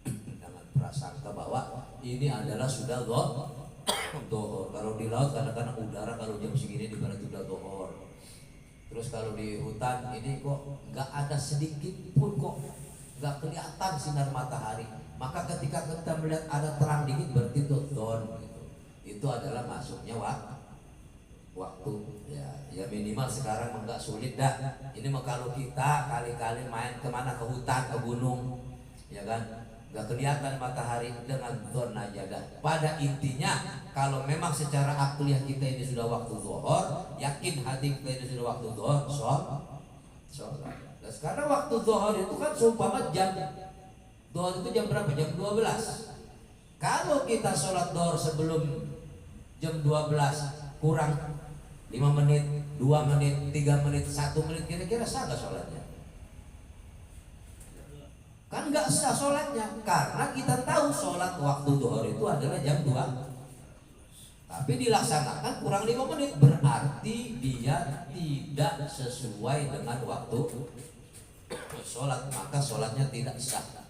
[SPEAKER 2] dengan prasangka bahwa ini adalah sudah dohor. Kalau di laut kadang-kadang udara kalau jam segini di barat sudah dohor. Terus kalau di hutan ini kok nggak ada sedikit pun, kok nggak kelihatan sinar matahari. Maka ketika kita melihat ada terang dikit berarti itu don gitu. Itu adalah masuknya waktu ya minimal sekarang nggak sulit dah. Ini mah kalau kita kali-kali main kemana, ke hutan, ke gunung, ya kan, nggak kelihatan matahari, dengan don aja dah. Pada intinya kalau memang secara akliyah kita ini sudah waktu zuhur, yakin hati kita ini sudah waktu zuhur, sholat. Dan sekarang waktu zuhur itu kan seumpama jam zuhur itu jam berapa? Jam 12. Kalau kita sholat zuhur sebelum jam 12 kurang 5 menit, 2 menit, 3 menit, 1 menit, kira-kira sah gak sholatnya? Kan gak sah sholatnya, karena kita tahu sholat waktu zuhur itu adalah jam 2. Tapi dilaksanakan kurang 5 menit, berarti dia tidak sesuai dengan waktu sholat, maka sholatnya tidak sah.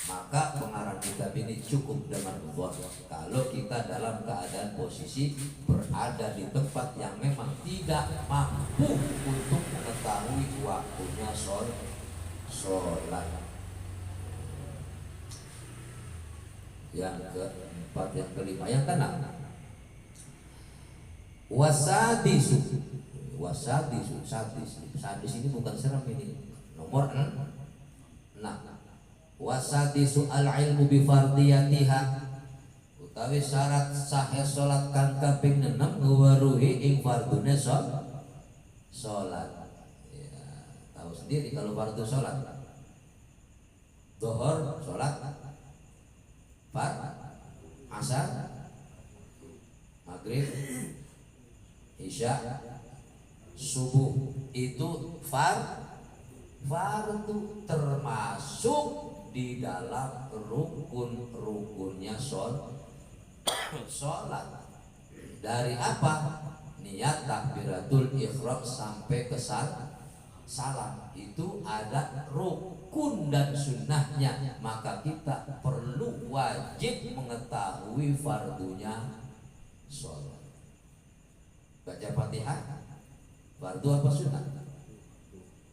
[SPEAKER 2] Maka pengarang kitab ini cukup dengan buat kalau kita dalam keadaan posisi berada di tempat yang memang tidak mampu untuk mengetahui waktunya sholat. Yang keempat, yang kelima, yang keenam, sadis ini bukan serem, ini nomor 6. Wasadisu al-ilmu bifardiyatiha, utawi syarat sahih salat kang kaping 6 ngwaruhi ing fardune salat. Ya, tahu sendiri kalau fardu salat. Zuhur salat asar, maghrib, isya, subuh, itu fardu termasuk di dalam rukun-rukunnya sholat. Dari apa? Niat takbiratul ihram sampai ke salam, itu ada rukun dan sunnahnya. Maka kita perlu wajib mengetahui fardunya sholat. Baca Fatihah fardu apa sunnah?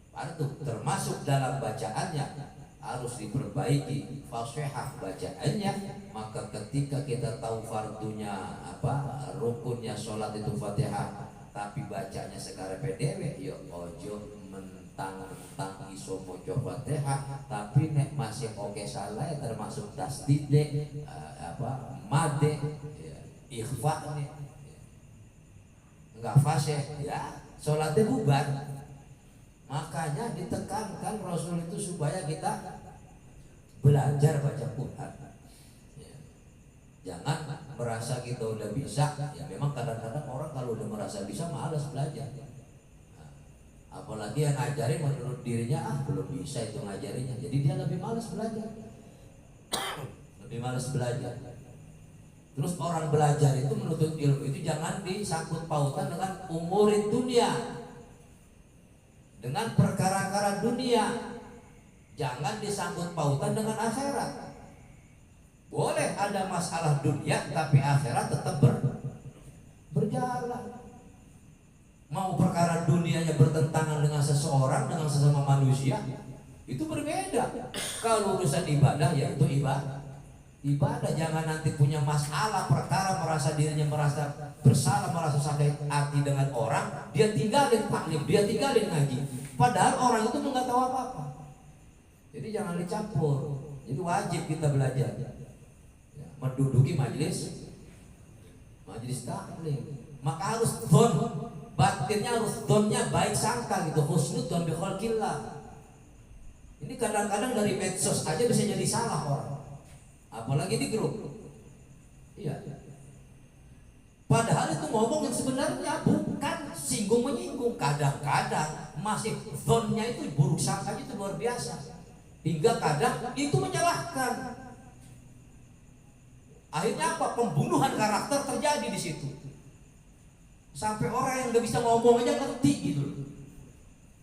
[SPEAKER 2] Fardu, termasuk dalam bacaannya harus diperbaiki fasihah bacaannya. Maka ketika kita tahu fardunya apa, rukunnya sholat itu Fatihah, tapi bacanya sekarepe dhewe, yo ojo mentang-mentang iso maca Fatihah tapi nek masih oke salah ya termasuk tasdid apa made ya, ikhfa nih enggak fasih ya sholatnya bubar. Makanya ditekankan Rasul itu supaya kita belajar baca Quran ya. Jangan merasa kita udah bisa ya. Memang kadang-kadang orang kalau udah merasa bisa malas belajar nah, apalagi yang ngajarin menurut dirinya belum bisa itu ngajarinya, jadi dia lebih malas belajar lebih malas belajar. Terus orang belajar itu menuntut ilmu itu jangan disangkut pautan dengan umurin dunia, dengan perkara-kara dunia, jangan disangkut pautan dengan akhirat. Boleh ada masalah dunia tapi akhirat tetap berjalan. Mau perkara dunianya bertentangan dengan seseorang, dengan sesama manusia, itu berbeda. Kalau urusan ibadah ya itu ibadah. Jangan nanti punya masalah perkara merasa dirinya merasa bersalah, merasa sakit hati dengan orang, dia tinggalin taklim, dia tinggalin ngaji, padahal orang itu nggak tahu apa-apa. Jadi jangan dicampur. Jadi wajib kita belajar ya, menduduki majelis taklim. Maka harus don, batinnya harus donnya baik sangka gitu, husnudzon bi khalqillah. Ini kadang-kadang dari medsos aja bisa jadi salah orang, apalagi di grup. Iya. Padahal itu ngomong yang sebenarnya bukan singgung menyinggung. Kadang-kadang masih zonnya itu buruk sangka itu luar biasa. Hingga kadang itu menyalahkan. Akhirnya apa? Pembunuhan karakter terjadi di situ. Sampai orang yang nggak bisa ngomong aja ngerti gitu.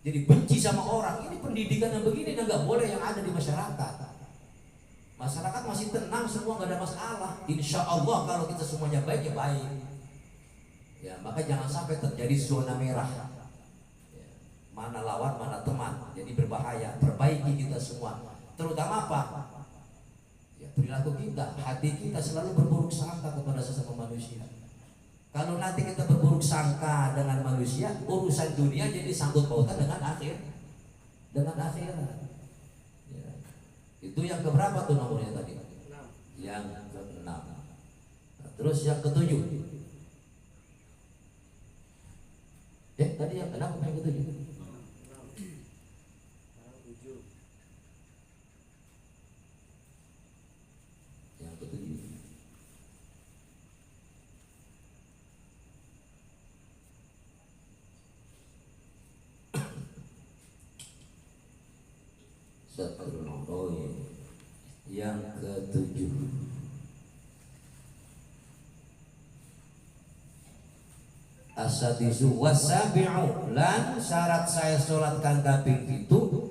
[SPEAKER 2] Jadi benci sama orang. Ini pendidikan yang begini nggak boleh yang ada di masyarakat. Masyarakat masih tenang, semua nggak ada masalah. Insya Allah kalau kita semuanya baik ya baik. Ya, maka jangan sampai terjadi zona merah. Ya, mana lawan, mana teman. Jadi berbahaya. Perbaiki kita semua. Terutama apa? Ya, perilaku kita, hati kita selalu berburuk sangka kepada sesama manusia. Kalau nanti kita berburuk sangka dengan manusia, urusan dunia jadi sangkut pautan dengan akhirat. Ya. Itu yang keberapa tuh nomornya tadi? 6. Yang ke-6. Nah, terus yang ke-7. Tadi yang ke-6 yang ke-7. Yang ke-7. Yang ke-7 As-sadisu was-sabi'u lan syarat saya sholat kang kaping itu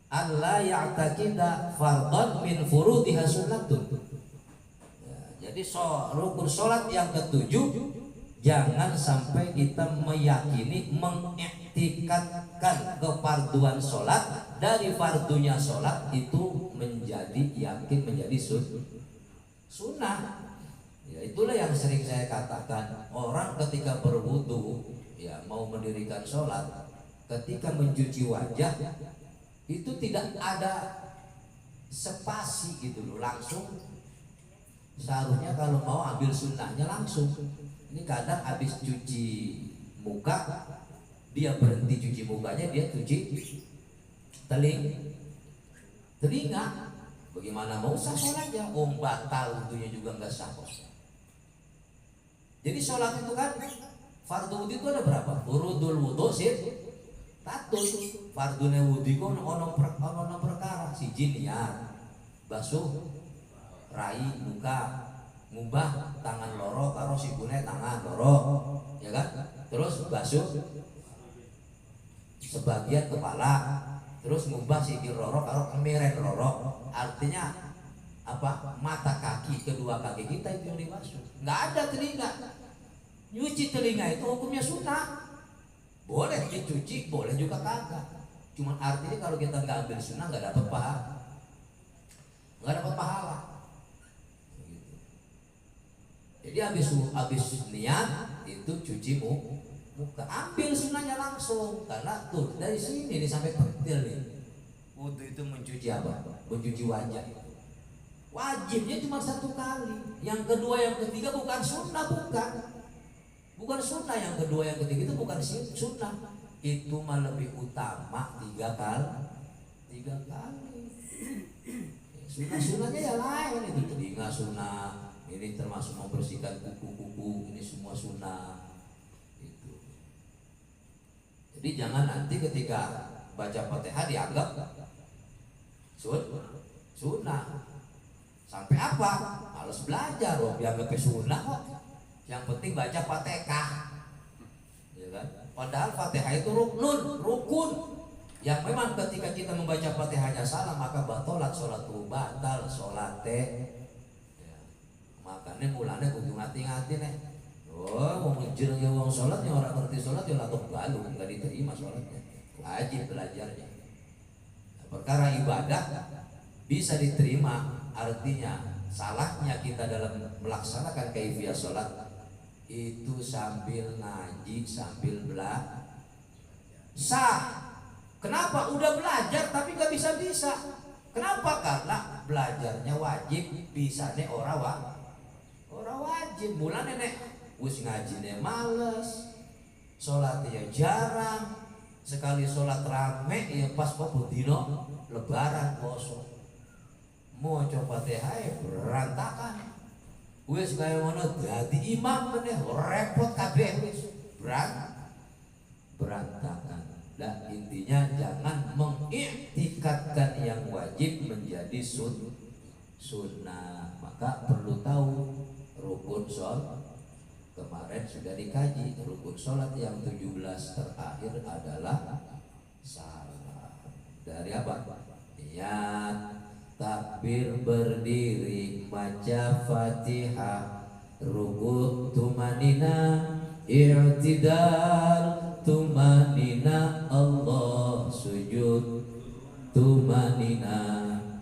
[SPEAKER 2] Allah ya'taqida fardhan min furudiha sunnatun. Ya, jadi rukun sholat yang ke-7 jangan sampai kita meyakini mengiktikadkan kefarduan sholat dari fardunya sholat itu menjadi yakin menjadi sunnah. Ya, itulah yang sering saya katakan, orang ketika berwudu ya mau mendirikan sholat, ketika mencuci wajah itu tidak ada spasi gitu loh, langsung seharusnya kalau mau ambil sunnahnya langsung. Ini kadang habis cuci muka dia berhenti cuci mukanya, dia cuci telinga. Bagaimana mau sah sholatnya? Batal wudunya juga nggak sah. Jadi sholat itu kan fardu wudu itu ada berapa? Furudul wudu tatun. Fardune wudu itu ono perkara siji niat, basuh rai muka, ngubah tangan loro karo sikune tangan loro, ya kan? Terus basuh sebagian kepala, terus ngubah sikil loro karo kemiren loro. Artinya apa? Mata kaki, kedua kaki kita itu yang dibasuh. Nggak ada telinga. Nyuci telinga itu hukumnya sunnah. Boleh dicuci, boleh juga kagak. Cuman artinya kalau kita nggak ambil sunnah nggak dapat nggak dapat pahala. Begitu. Jadi habis niat itu cuci muka, ambil sunnahnya langsung, karena tuh dari sini nih sampai pentil nih. Wudhu itu mencuci apa? Mencuci wajah. Wajibnya cuma 1 kali. Yang kedua, yang ketiga bukan sunnah, bukan sunnah. Yang kedua, yang ketiga itu bukan sunnah. Itu mah lebih utama 3 kali. Sunnah-sunnahnya ya lain, itu telinga sunnah, ini termasuk membersihkan kuku-kuku, ini semua sunnah. Itu. Jadi jangan nanti ketika baca Fatihah dianggap sunnah. Sampai apa? Males belajar, dianggap sunnah kok. Yang penting baca Fatihah. Ya kan? Padahal Fatihah itu rukun. Yang memang ketika kita membaca Fatihahnya salah, maka batalat sholatu, batal sholate. Ya. Makanya mulanya kudu ngati-ngati nih. Mau ngejer ya wong sholat, yang orang ngerti sholat ya latuk balu, nggak diterima sholatnya. Wajib belajarnya. Nah, perkara ibadah bisa diterima, artinya salahnya kita dalam melaksanakan kaifiyah sholat itu sambil ngaji, sambil belajar. Sah. Kenapa? Udah belajar tapi gak bisa-bisa. Kenapa? Karena belajarnya wajib, bisanya orang wajib. Mulanya nek wis ngajine males, sholatnya jarang. Sekali sholat rame ya pas popo dino lebaran kosong. Mau coba Fatihah berantakan. Wis kaya ngono dadi imam meneh repot kabeh wis berantakan. Nah, intinya jangan mengiktikadkan yang wajib menjadi sunnah. Maka perlu tahu rukun sholat. Kemarin sudah dikaji, rukun sholat yang 17 terakhir adalah salam. Dari apa? Niat, takbir, berdiri, baca Fatihah, rukun, tumanina, i'tidal, tumanina, Allah, sujud, tumanina,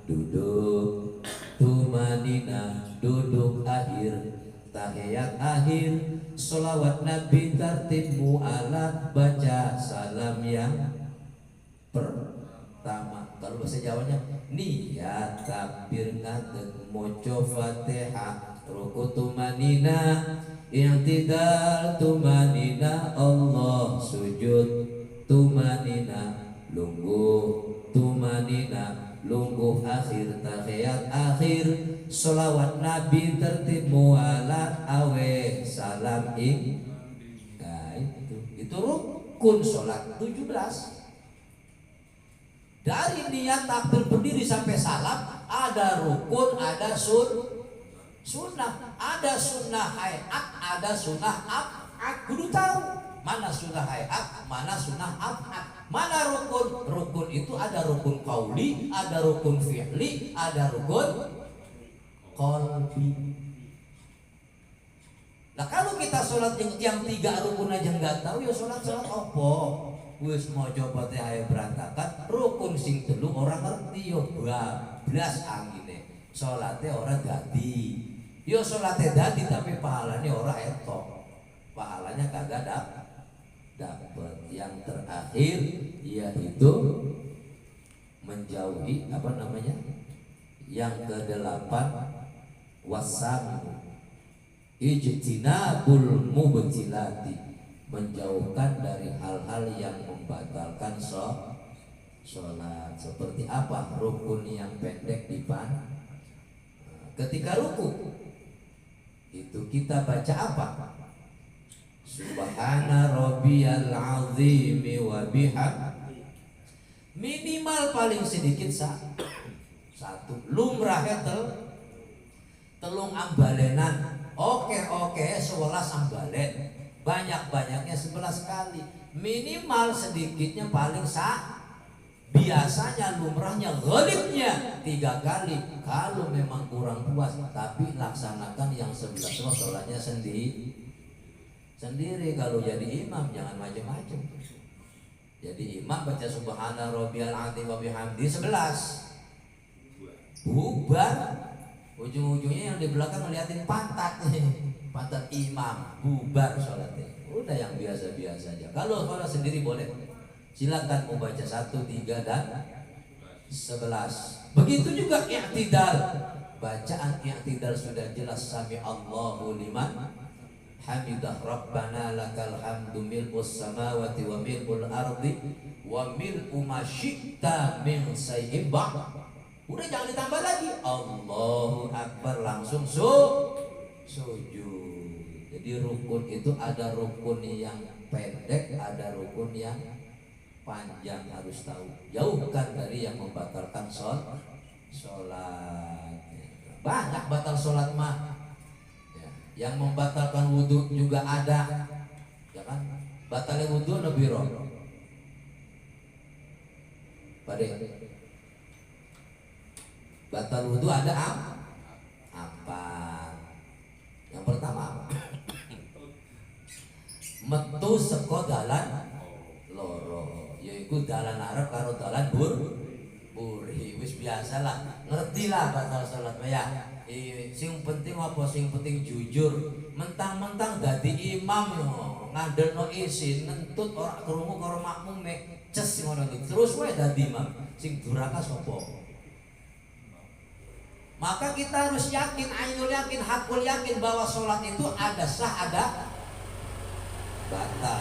[SPEAKER 2] duduk, tumanina, duduk akhir, tahiyat akhir, sholawat Nabi, tertib mu'alaf, baca salam yang pertama. Kalau bahasa Jawanya niat, takbir, ngadeg, moco Fatihah, ruku, tumanina, i'tidal, tumanina, Allah, sujud, tumanina, lungguh, tumanina, lungguh akhir, tahiyat akhir, sholawat Nabi, tertib mu'alaf, awe salam ing. Nah itu rukun sholat 17. Dari niat takbir berdiri sampai salam ada rukun, ada sunnah, ada sunnah hayat, ada sunnah ab'ad. Kudu tahu mana sunnah hayat, mana sunnah ab'ad, mana rukun. Rukun itu ada rukun qauli, ada rukun fi'li, ada rukun qalbi. Nah kalau kita sholat yang 3 rukun aja nggak tahu, ya sholat opo? Wis mau coba Fatihah berantakan, rukun sing 3 orang ngerti yo bablas angine. Sholatnya orang dadi. Yo sholatnya dadi tapi pahalanya orang etok. Pahalanya kagak dapat. Yang terakhir yaitu menjauhi apa namanya? Yang ke-8 wasamu ijtinabul mubtilati, menjauhkan dari hal-hal yang membatalkan sholat. Seperti apa? Rukun yang pendek dipan. Ketika ruku itu kita baca apa? Subhana rabbiyal azim wa bihamdihi. Minimal paling sedikit 1. Lumrahnya telung ambalenan. Oke 11 ambalen. Banyak-banyaknya 11 kali. Minimal sedikitnya paling biasanya lumrahnya ghalibnya 3 kali. Kalau memang kurang puas, tapi laksanakan yang 11 sholatnya sendiri. Kalau jadi imam jangan macam-macam. Jadi imam baca subhana rabbiyal azim wa bihamdihi 11. bubar. Ujung-ujungnya yang di belakang ngeliatin pantat pantat imam, bubar sholatnya. Udah yang biasa-biasa aja. Kalau sholat sendiri boleh, silakan membaca 1, 3, dan 11. Begitu juga i'tidal. Bacaan i'tidal sudah jelas, sami Allahu liman hamidah, rabbana lakal hamdu mil'us samawati wa mil'ul ardi wa mil'u ma syi'ta min syai'in ba'd. Udah jangan ditambah lagi. Allahu akbar langsung sujud. Jadi rukun itu ada rukun yang pendek, ada rukun yang panjang, harus tahu. Jauhkan dari yang membatalkan sholat. Banyak batal sholat mah. Yang membatalkan wudhu juga ada, ya kan? Batalnya wudhu lebih roh. Batal wudhu ada apa? Yang pertama, metu seko dalan loro, yaitu dalan Arab karo dalan buri. Wis biasalah, ngertilah batal salat ya. Sing penting apa? Sing penting jujur. Mentang-mentang dadi imam yo ngandelno isin ngentut ora krungu karo makmume, ces ngono iki. Terus wae dadi imam. Sing duraka sapa? Maka kita harus yakin, ainul yakin, hakul yakin bahwa sholat itu ada sah, ada batal.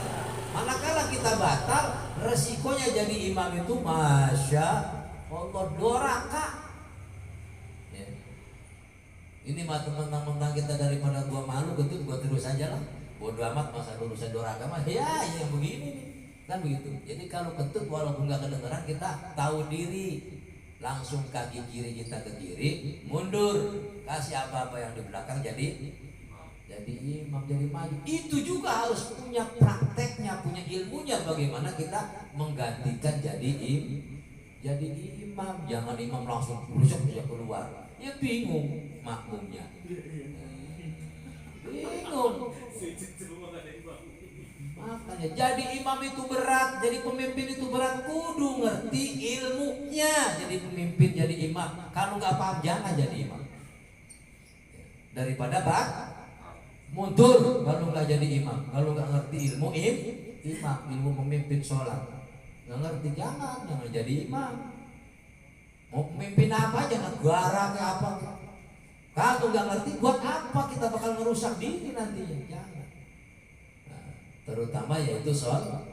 [SPEAKER 2] Manakala kita batal, resikonya jadi imam itu masya Allah doraka. Ya. Ini mah mentang-mentang kita daripada gua malu, betul gua terus aja lah. Bodoh amat masa urusan doraka mah. Ya begini nih. Kan begitu. Jadi kalau kentut walaupun nggak kedengeran, kita tahu diri. Langsung kaki kiri kita ke kiri, mundur, kasih apa-apa yang di belakang jadi imam, jadi maju. Itu juga harus punya prakteknya, punya ilmunya bagaimana kita menggantikan jadi imam. Jangan imam langsung busuk bisa keluar, ya bingung makmumnya, bingung. Makanya jadi imam itu berat, jadi pemimpin itu berat, kudu ngerti ilmunya. Jadi pemimpin, jadi imam, kalau nggak paham jangan jadi imam. Daripada mundur kalau nggak jadi imam, kalau nggak ngerti ilmu imam, ilmu pemimpin sholat, nggak ngerti jangan jadi imam. Mau pemimpin apa aja, negara kayak apa? Kalau nggak ngerti buat apa kita bakal merusak diri nantinya, jangan. Terutama yaitu sholat.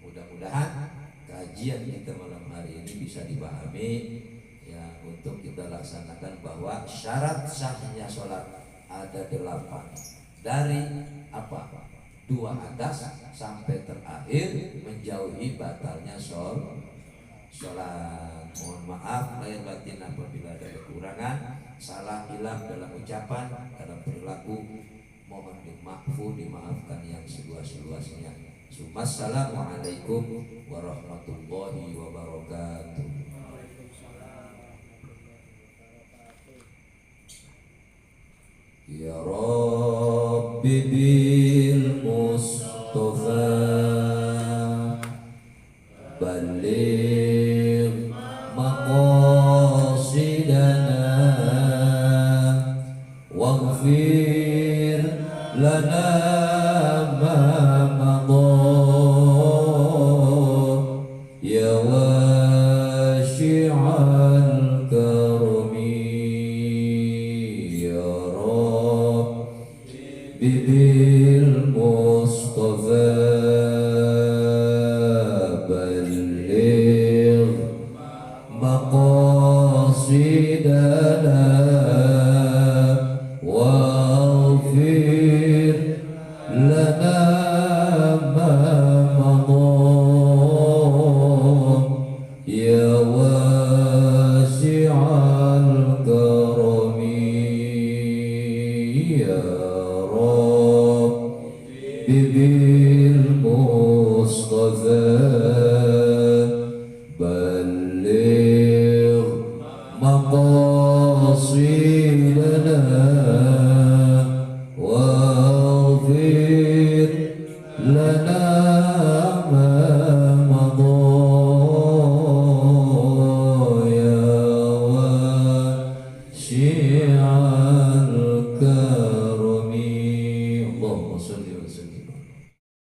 [SPEAKER 2] Mudah-mudahan kajian kita malam hari ini bisa dipahami ya, untuk kita laksanakan bahwa syarat sahnya sholat ada 8. Dari apa? 2 atas sampai terakhir menjauhi batalnya sholat. Mohon maaf lahir batin apabila ada kekurangan, salah hilang dalam ucapan, dalam perilaku, mohon dimaafkan yang seluas-luasnya. Assalamualaikum warahmatullahi wabarakatuh. Ya Rabbi bil Mustafa balligh maqasidana waghfir lana ma madha ya wasi'al karami ya Rabbi bil Mustafa balligh maqasidana waghfir lana ma madha ya wasi'al karami ya Rabbi bil Mustafa balligh maqasidana waghfir lana